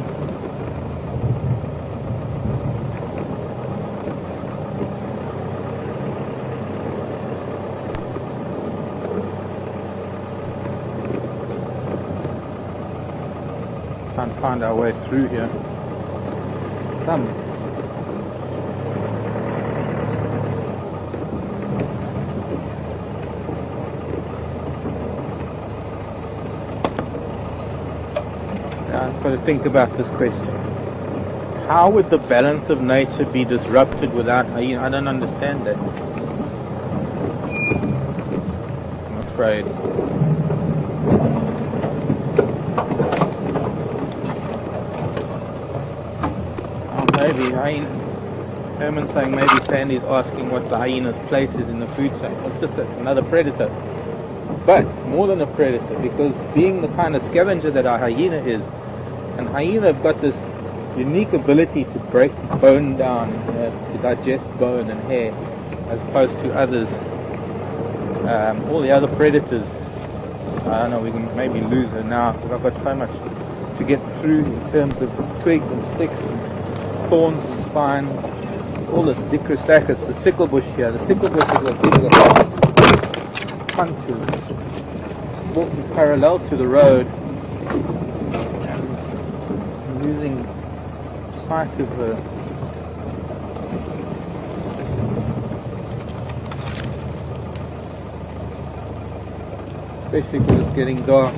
Try and find our way through here. I've got to think about this question. How would the balance of nature be disrupted without hyena? I don't understand that. I'm afraid. Oh, maybe hyena. Herman's saying maybe Sandy's asking what the hyena's place is in the food chain. It's just it's another predator. But more than a predator, because being the kind of scavenger that our hyena is, and hyena have got this unique ability to break bone down, to digest bone and hair, as opposed to others. All the other predators, I don't know, we can maybe lose her now, because I've got so much to get through in terms of twigs and sticks and thorns and spines, all this dicrostachys, the sickle bush here. The sickle bush is a big punches walking parallel to the road, and losing sight of her. Especially because it's getting dark.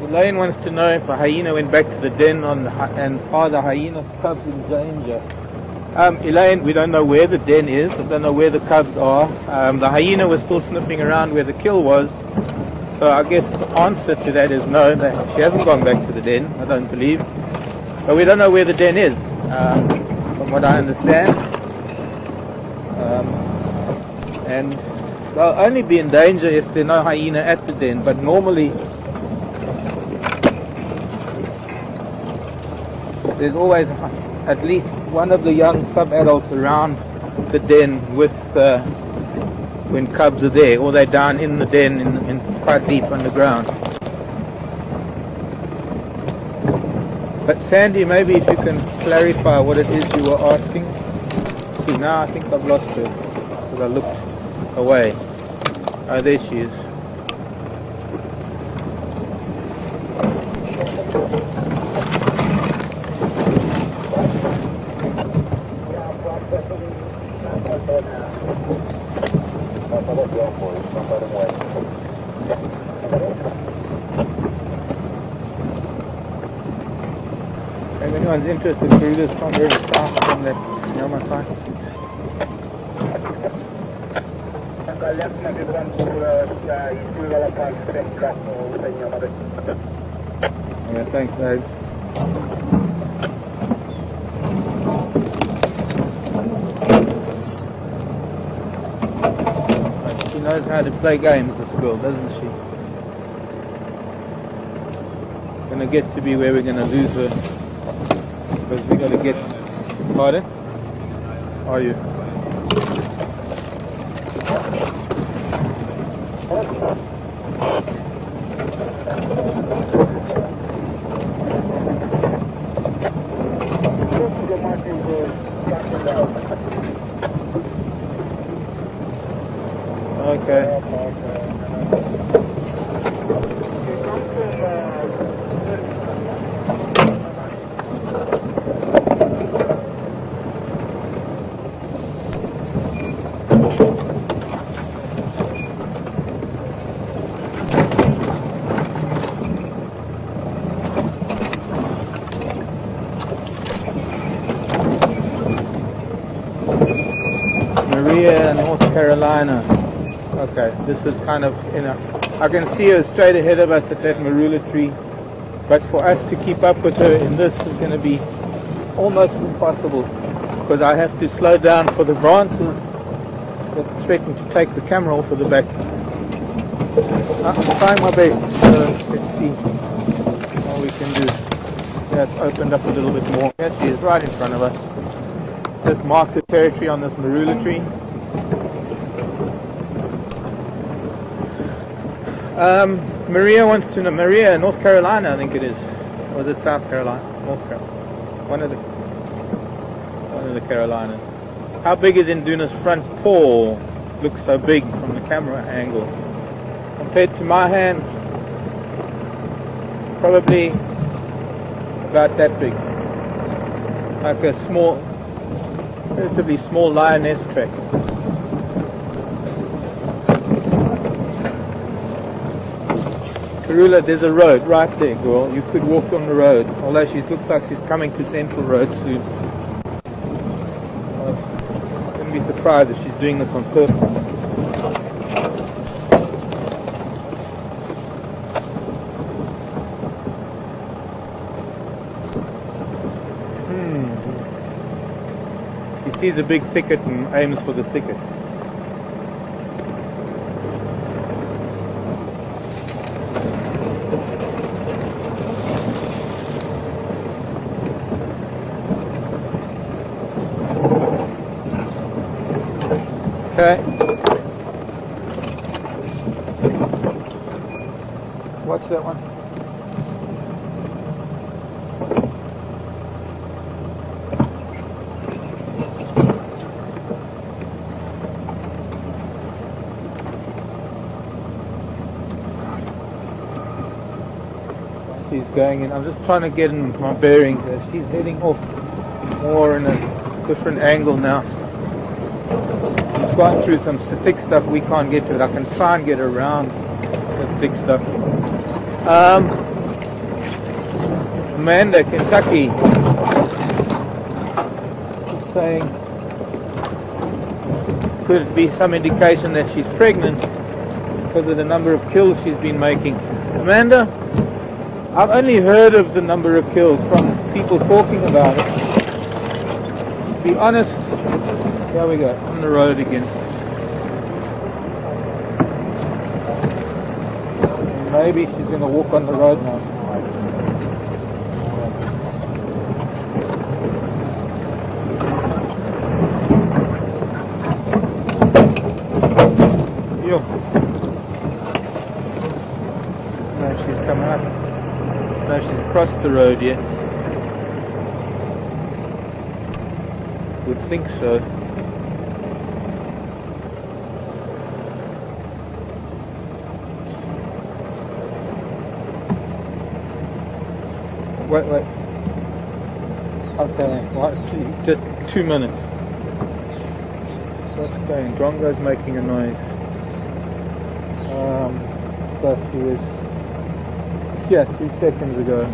Elaine wants to know if a hyena went back to the den and are the hyena cubs in danger. Elaine, we don't know where the den is. We don't know where the cubs are. The hyena was still sniffing around where the kill was. So I guess the answer to that is no, that she hasn't gone back to the den, I don't believe. But we don't know where the den is, from what I understand. And they'll only be in danger if there's no hyena at the den, but normally there's always at least one of the young sub-adults around the den with when cubs are there, or they're down in the den in quite deep underground. But Sandy, maybe if you can clarify what it is you were asking. See, now I think I've lost her because I looked away. Oh, there she is. anyone's interested, Garuda's from very south from that Nyama side. Yeah, thanks, Dave. She knows how to play games, this girl, doesn't she? Gonna get to be where we're gonna lose her, because we gotta get. Pardon? Are you? Okay. Maria, North Carolina. Okay, this is kind of, I can see her straight ahead of us at that marula tree, but for us to keep up with her in this is going to be almost impossible, because I have to slow down for the branches that threaten to take the camera off of the back. I'm trying my best, so let's see what we can do. Yeah, it's opened up a little bit more. Here she is, right in front of us. Just mark the territory on this marula tree. Maria wants to know, Maria, North Carolina, I think it is. Or is it South Carolina? North Carolina. One of the Carolinas. How big is Induna's front paw? Looks so big from the camera angle. Compared to my hand, probably about that big. Like a small, relatively small lioness track. Karula, there's a road right there, girl. You could walk on the road, although she looks like she's coming to Central Road soon. I wouldn't be surprised if she's doing this on purpose. She sees a big thicket and aims for the thicket. Okay. Watch that one. She's going in. I'm just trying to get in my bearings. She's heading off more in a different angle now. Gone through some thick stuff, we can't get to it. I can try and get around this thick stuff. Amanda, Kentucky, is saying, could it be some indication that she's pregnant because of the number of kills she's been making? Amanda, I've only heard of the number of kills from people talking about it. To be honest, here we go, on the road again. Maybe she's going to walk on the road now. Yo. No, she's coming up. No, she's crossed the road yet. Would think so. Wait. Okay, what? Just 2 minutes. So it's going. Drongo's making a noise. So she was here 2 seconds ago.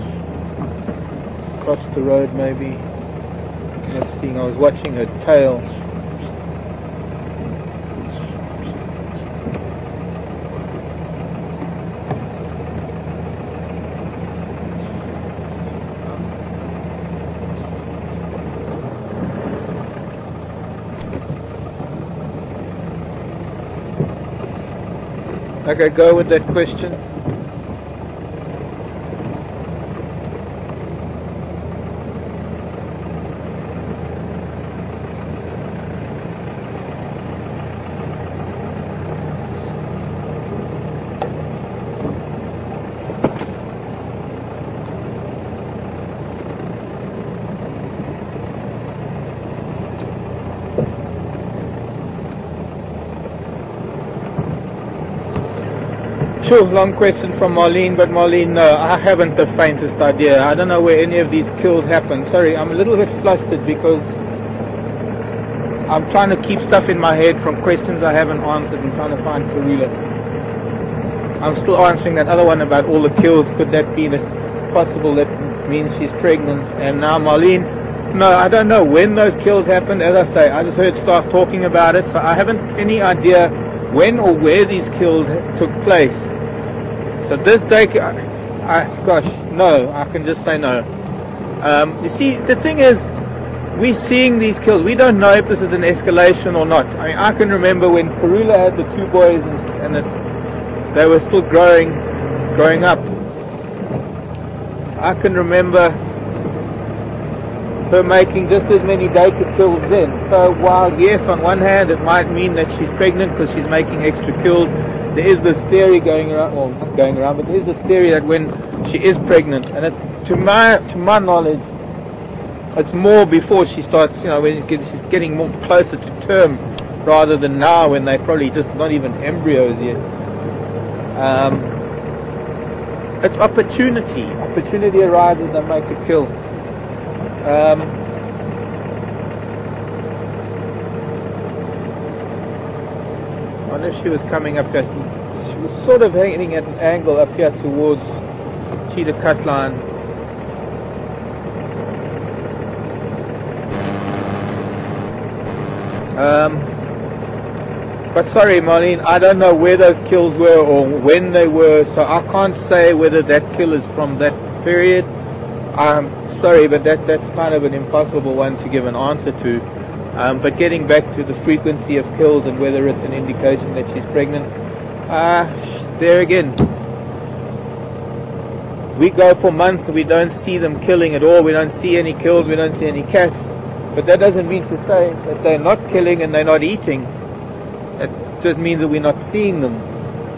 across the road maybe. Next thing, I was watching her tail. Okay, go with that question. Sure, long question from Marlene, but Marlene, no, I haven't the faintest idea. I don't know where any of these kills happen. Sorry, I'm a little bit flustered because I'm trying to keep stuff in my head from questions I haven't answered and trying to find Karula. I'm still answering that other one about all the kills. Could that be possible? That means she's pregnant. And now Marlene, no, I don't know when those kills happened. As I say, I just heard staff talking about it, so I haven't any idea when or where these kills took place. So this day, gosh, no, I can just say no. You see, the thing is, we're seeing these kills. We don't know if this is an escalation or not. I mean, I can remember when Karula had the two boys and they were still growing up. I can remember her making just as many daycare kills then. So while yes, on one hand it might mean that she's pregnant because she's making extra kills, there is this theory going around, well not going around, but there is this theory that when she is pregnant, and to my knowledge, it's more before she starts, you know, when she's getting more closer to term rather than now when they're probably just not even embryos yet. It's opportunity. Opportunity arises, they make a kill. I wonder if she was coming up here. She was sort of hanging at an angle up here towards Cheetah Cut Line. But sorry Marlene, I don't know where those kills were or when they were, so I can't say whether that kill is from that period. I'm sorry, but that's kind of an impossible one to give an answer to. But getting back to the frequency of kills and whether it's an indication that she's pregnant, there again, we go for months and we don't see them killing at all. We don't see any kills, we don't see any cats. But that doesn't mean to say that they're not killing and they're not eating. It just means that we're not seeing them.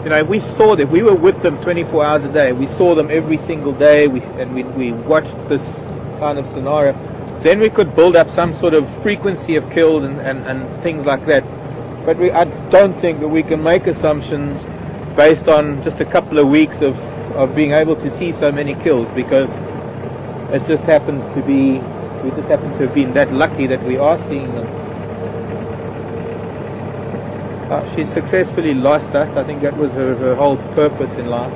You know, we saw them. We were with them 24 hours a day. We saw them every single day. We watched this kind of scenario. Then we could build up some sort of frequency of kills and things like that. But I don't think that we can make assumptions based on just a couple of weeks of being able to see so many kills, because it just happens to be, we just happen to have been that lucky that we are seeing them. She successfully lost us. I think that was her whole purpose in life.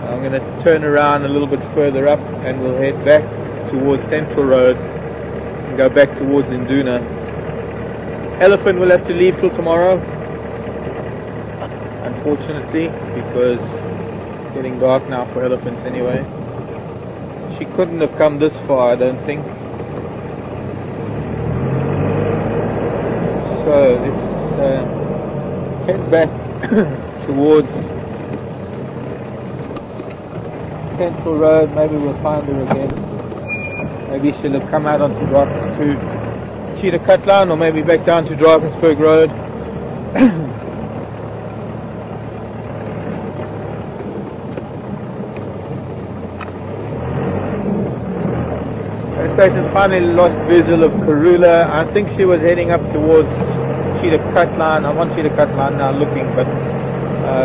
I'm going to turn around a little bit further up and we'll head back towards Central Road and go back towards Induna. Elephant will have to leave till tomorrow, unfortunately, because it's getting dark now for elephants anyway. She couldn't have come this far, I don't think. So let's head back towards Central Road. Maybe we'll find her again. Maybe she'll have come out onto Cheetah Cut Line, or maybe back down to Drakensberg Road. Station finally lost visual of Karula. I think she was heading up towards Cheetah Cut Line. I'm on Cheetah Cut Line now looking, but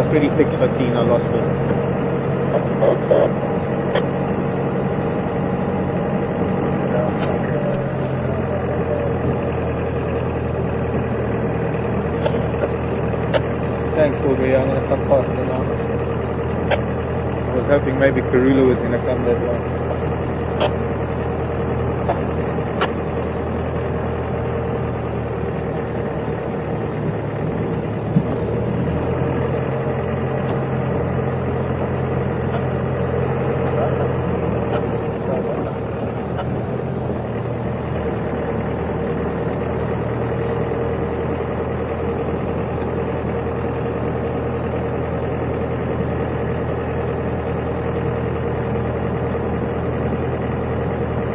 pretty thick Latina, I lost her. Thanks, Aubrey. I'm going to come past her now. I was hoping maybe Karula was going to come that way.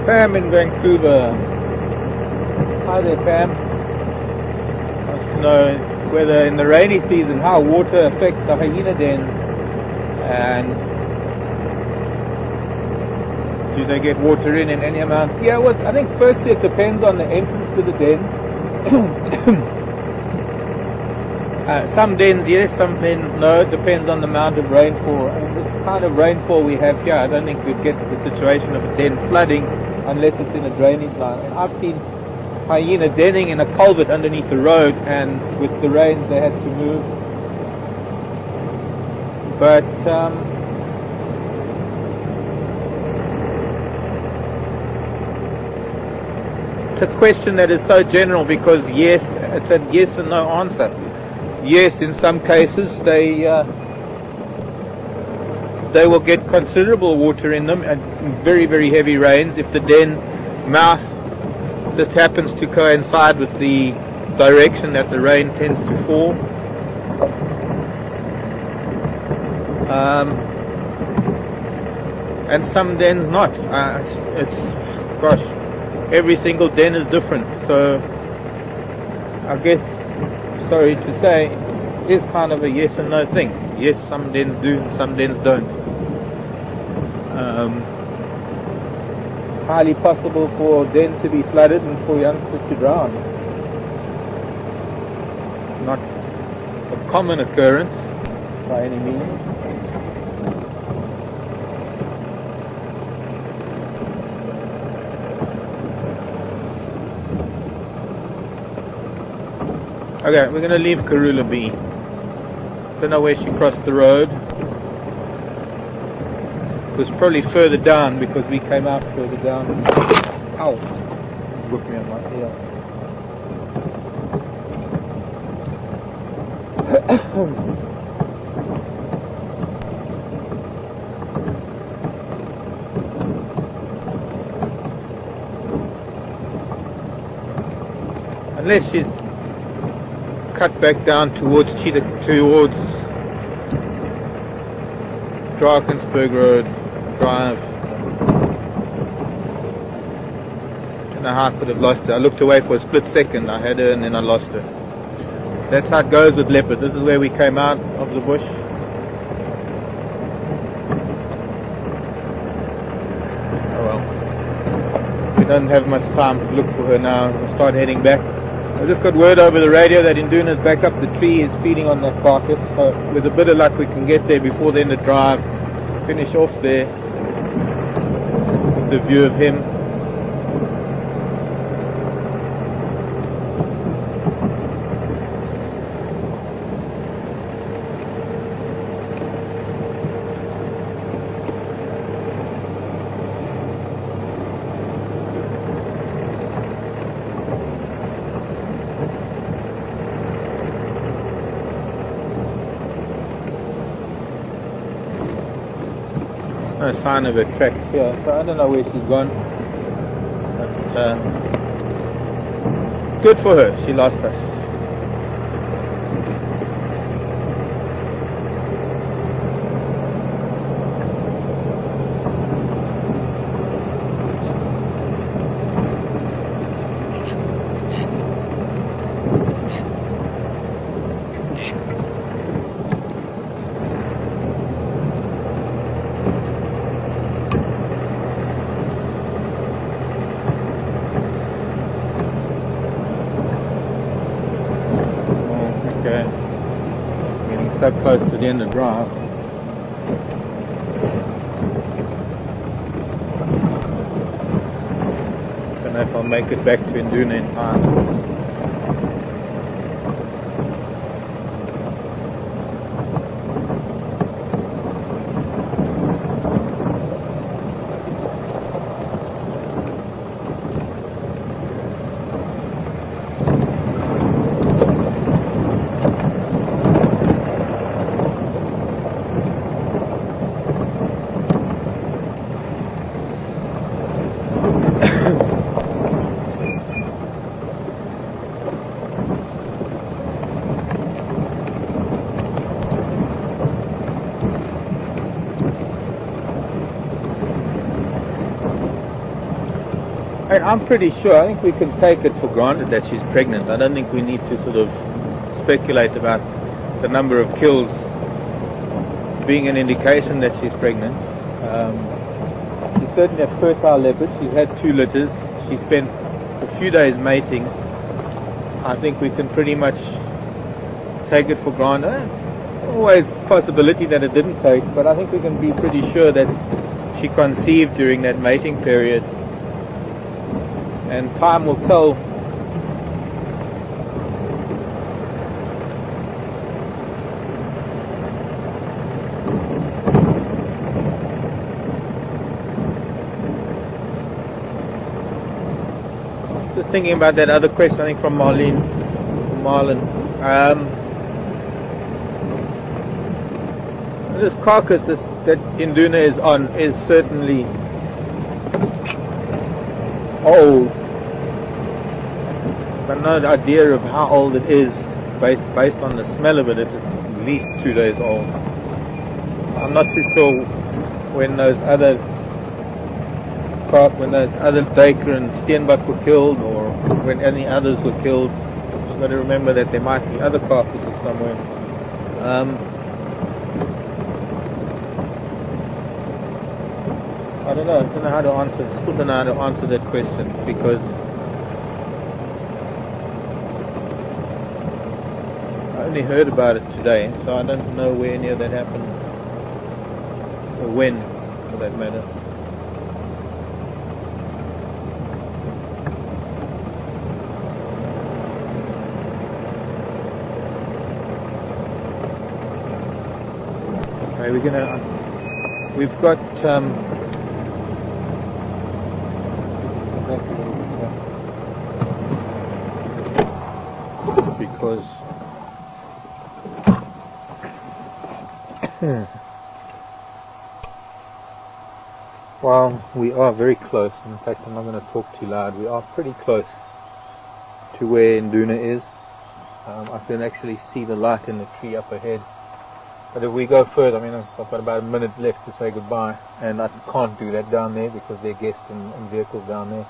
Pam in Vancouver. Hi there, Pam. Wants to know whether in the rainy season how water affects the hyena dens, and do they get water in any amounts? Yeah, well, I think firstly it depends on the entrance to the den. Some dens yes, some dens no. It depends on the amount of rainfall. I mean, the kind of rainfall we have here, I don't think we'd get the situation of a den flooding unless it's in a drainage line. And I've seen hyena denning in a culvert underneath the road, and with the rains they had to move. But it's a question that is so general because yes, it's a yes and no answer. Yes, in some cases they will get considerable water in them and very, very heavy rains if the den mouth just happens to coincide with the direction that the rain tends to fall. And some dens not. Gosh, every single den is different. So I guess, sorry to say, is kind of a yes and no thing. Yes, some dens do and some dens don't. Highly possible for a den to be flooded and for youngsters to drown. Not a common occurrence by any means. Okay, we're going to leave Karula be. Don't know where she crossed the road. It was probably further down because we came out further down. Ow! Whipped me on my ear. Unless she's cut back down towards Drakensberg Road Drive. Don't know how I could have lost her. I looked away for a split second. I had her and then I lost her. That's how it goes with leopard. This is where we came out of the bush. Oh well. We don't have much time to look for her now. We'll start heading back. I just got word over the radio that Induna's back up the tree, is feeding on that carcass. So with a bit of luck we can get there before the end of the drive, finish off there with the view of him. No sign of her tracks here, so I don't know where she's gone. But good for her, she lost us. So close to the end of the drive. Don't know if I'll make it back to Induna in time. And I'm pretty sure, I think we can take it for granted that she's pregnant. I don't think we need to sort of speculate about the number of kills being an indication that she's pregnant. She's certainly a fertile leopard. She's had 2 litters. She spent a few days mating. I think we can pretty much take it for granted. Always possibility that it didn't take, but I think we can be pretty sure that she conceived during that mating period. And time will tell. Just thinking about that other question, I think from Marlon. This carcass that Induna is on is certainly old, but no idea of how old it is based on the smell of it. It's at least 2 days old. I'm not too sure when those other Duiker and Steenbuck were killed, or when any others were killed. You've got to remember that there might be other carcasses somewhere. I don't know how to answer. Still don't know how to answer that question, because I only heard about it today, so I don't know where any of that happened, or when, for that matter. Okay, we've got because while we are very close, in fact I'm not going to talk too loud, we are pretty close to where Induna is. I can actually see the light in the tree up ahead, but if we go further, I mean I've got about a minute left to say goodbye, and I can't do that down there because there are guests and vehicles down there.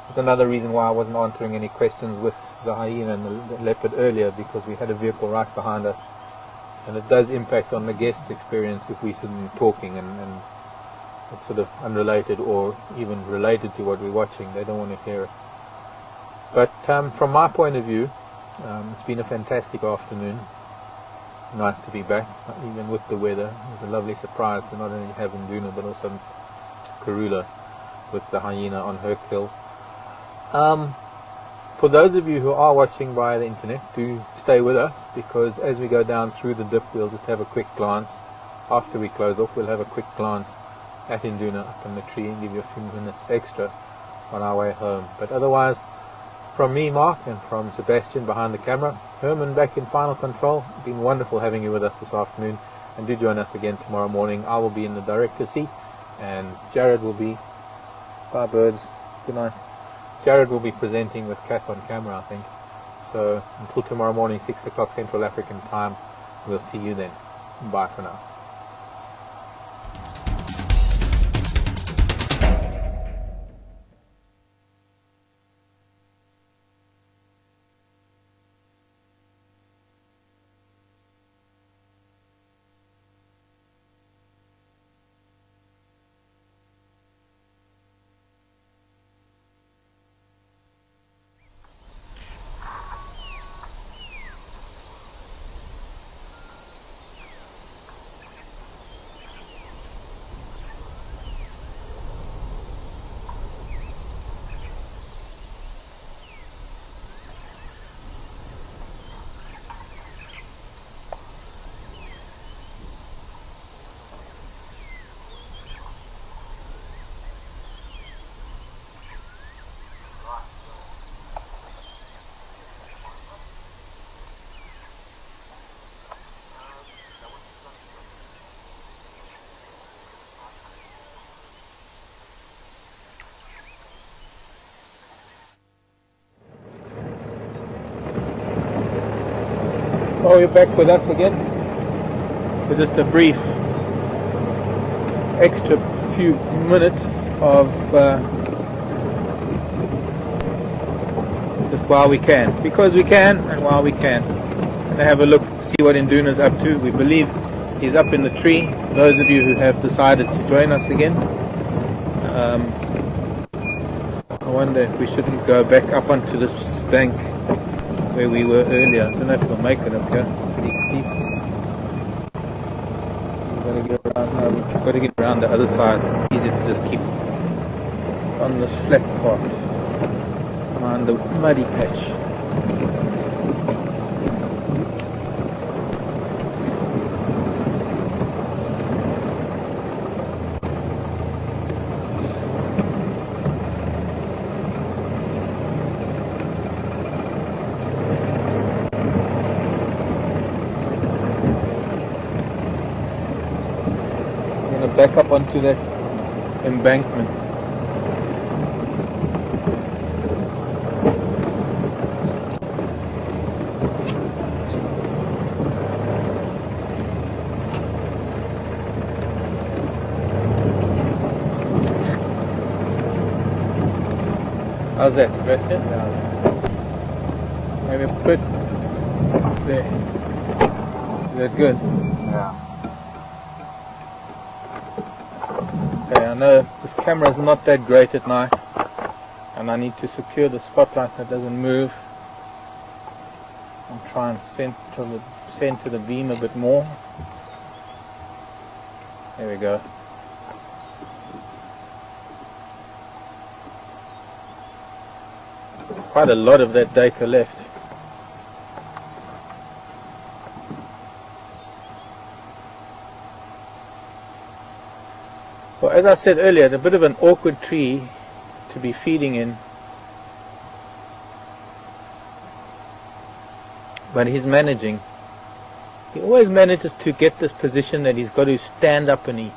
That's another reason why I wasn't answering any questions with the hyena and the leopard earlier, because we had a vehicle right behind us, and it does impact on the guest's experience if we sit talking and it's sort of unrelated or even related to what we're watching. They don't want to hear it. But from my point of view, it's been a fantastic afternoon. Nice to be back, even with the weather. It was a lovely surprise to not only have Induna but also Karula with the hyena on her kill. For those of you who are watching via the internet, do stay with us, because as we go down through the dip, we'll just have a quick glance. After we close off, we'll have a quick glance at Induna up in the tree and give you a few minutes extra on our way home. But otherwise, from me, Mark, and from Sebastian behind the camera, Herman back in final control. It's been wonderful having you with us this afternoon, and do join us again tomorrow morning. I will be in the director's seat, and Jared will be... Bye birds, good night. Jared will be presenting with Kath on camera, I think. So until tomorrow morning, 6 o'clock Central African time, we'll see you then. Bye for now. Oh, you're back with us again for just a brief extra few minutes of while we can, because we can, and while we can. Gonna have a look, see what Induna's up to. We believe he's up in the tree. Those of you who have decided to join us again, I wonder if we shouldn't go back up onto this bank where we were earlier. I don't know if we'll make it up here. Pretty steep. We've got to get around the other side. It's easier to just keep on this flat part on the muddy patch. Back up onto that embankment. How's that, Sebastian? Yeah. Maybe put there. Is that good? Yeah. Okay, I know this camera is not that great at night, and I need to secure the spotlight so it doesn't move. I'm trying to center the beam a bit more. There we go. Quite a lot of that data left. Well, as I said earlier, it's a bit of an awkward tree to be feeding in, but he's managing. He always manages to get this position that he's got to stand up and eat.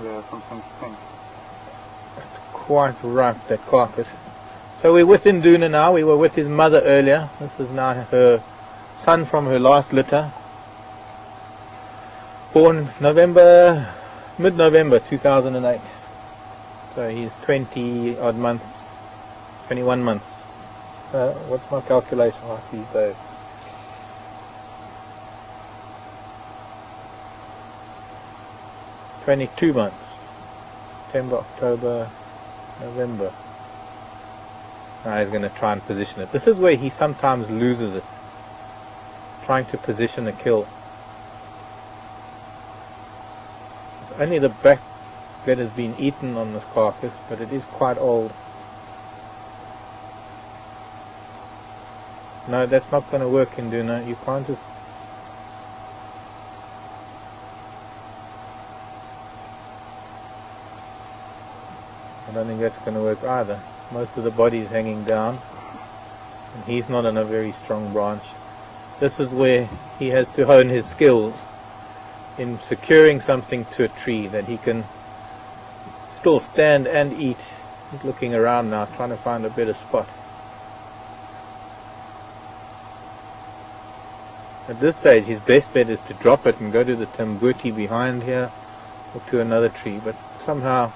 Yeah, something stinks. It's quite ripe, that carcass. So we're with Induna now. We were with his mother earlier. This is now her son from her last litter. Born mid-November 2008. So he's 20 odd months, 21 months. What's my calculation like these days? $22 months. September, October, November. Now he's going to try and position it. This is where he sometimes loses it, trying to position a kill. It's only the back that has been eaten on this carcass, but it is quite old. No, that's not going to work, Induna. You can't just... I don't think that's going to work either. Most of the body is hanging down, and he's not on a very strong branch. This is where he has to hone his skills in securing something to a tree that he can still stand and eat. He's looking around now, trying to find a better spot. At this stage, his best bet is to drop it and go to the tambuti behind here, or to another tree, but somehow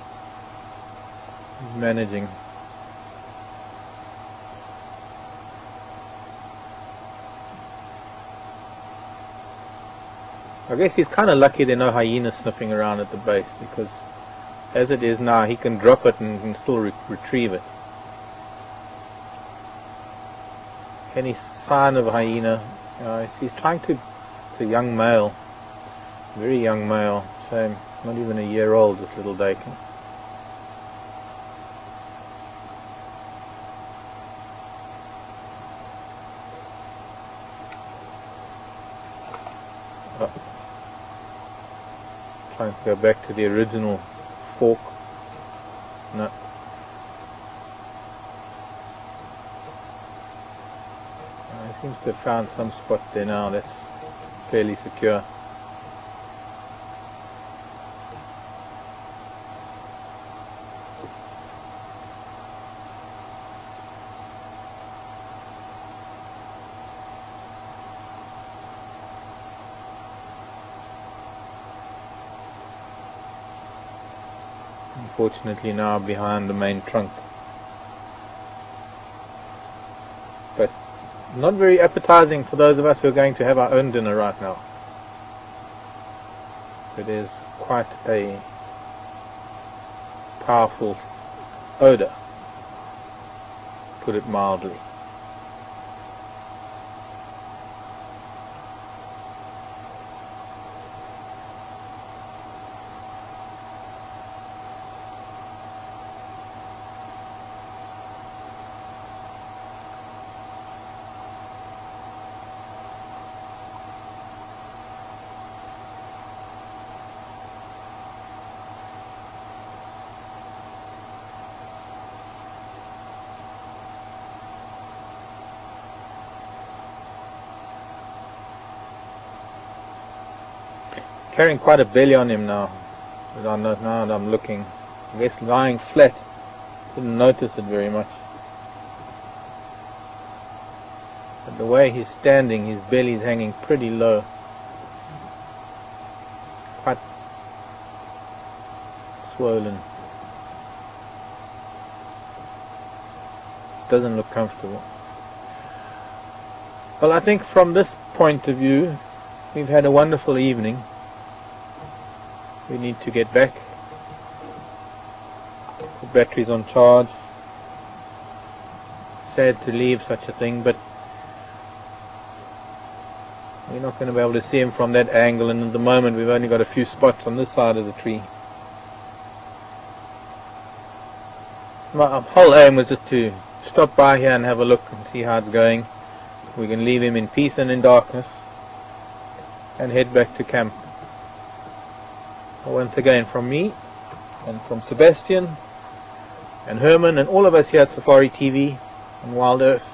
he's managing. I guess he's kind of lucky there are no hyenas sniffing around at the base, because as it is now, he can drop it and can still retrieve it. Any sign of a hyena? He's trying to... It's a young male, very young male, so not even a year old, this little dakin. Trying to go back to the original fork. No. He seems to have found some spot there now that's fairly secure. unfortunately now behind the main trunk. But not very appetizing for those of us who are going to have our own dinner right now. It is quite a powerful odor, put it mildly. Carrying quite a belly on him now. Now that I'm looking, I guess lying flat, didn't notice it very much. But the way he's standing, his belly's hanging pretty low. Quite swollen. Doesn't look comfortable. Well, I think from this point of view, we've had a wonderful evening. We need to get back. The battery's on charge. Sad to leave such a thing, but we're not going to be able to see him from that angle, and at the moment we've only got a few spots on this side of the tree. My whole aim was just to stop by here and have a look and see how it's going. We can leave him in peace and in darkness and head back to camp. Once again, from me and from Sebastian and Herman and all of us here at Safari TV and Wild Earth,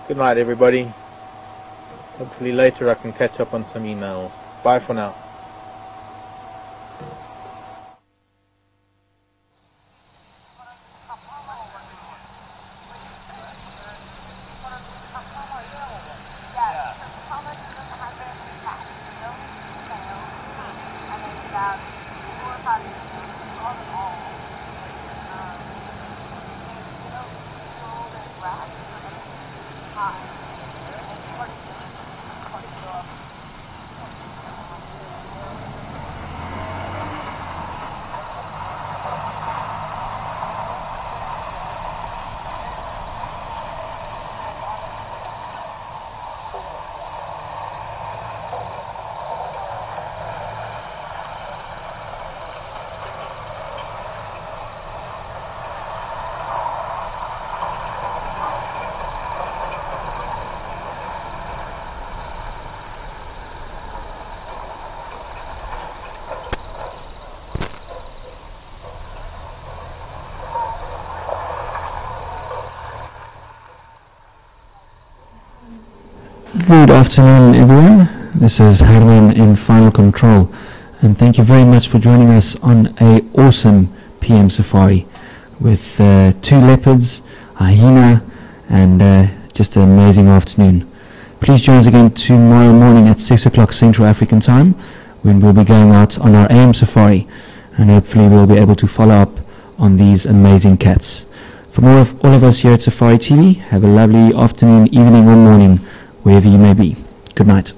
good night everybody. Hopefully later I can catch up on some emails. Bye for now. Good afternoon everyone, this is Herman in Final Control, and thank you very much for joining us on a awesome PM safari with 2 leopards, a hyena, and just an amazing afternoon. Please join us again tomorrow morning at 6 o'clock Central African time, when we'll be going out on our AM safari, and hopefully we'll be able to follow up on these amazing cats. For more of all of us here at Safari TV, have a lovely afternoon, evening or morning, wherever you may be. Good night.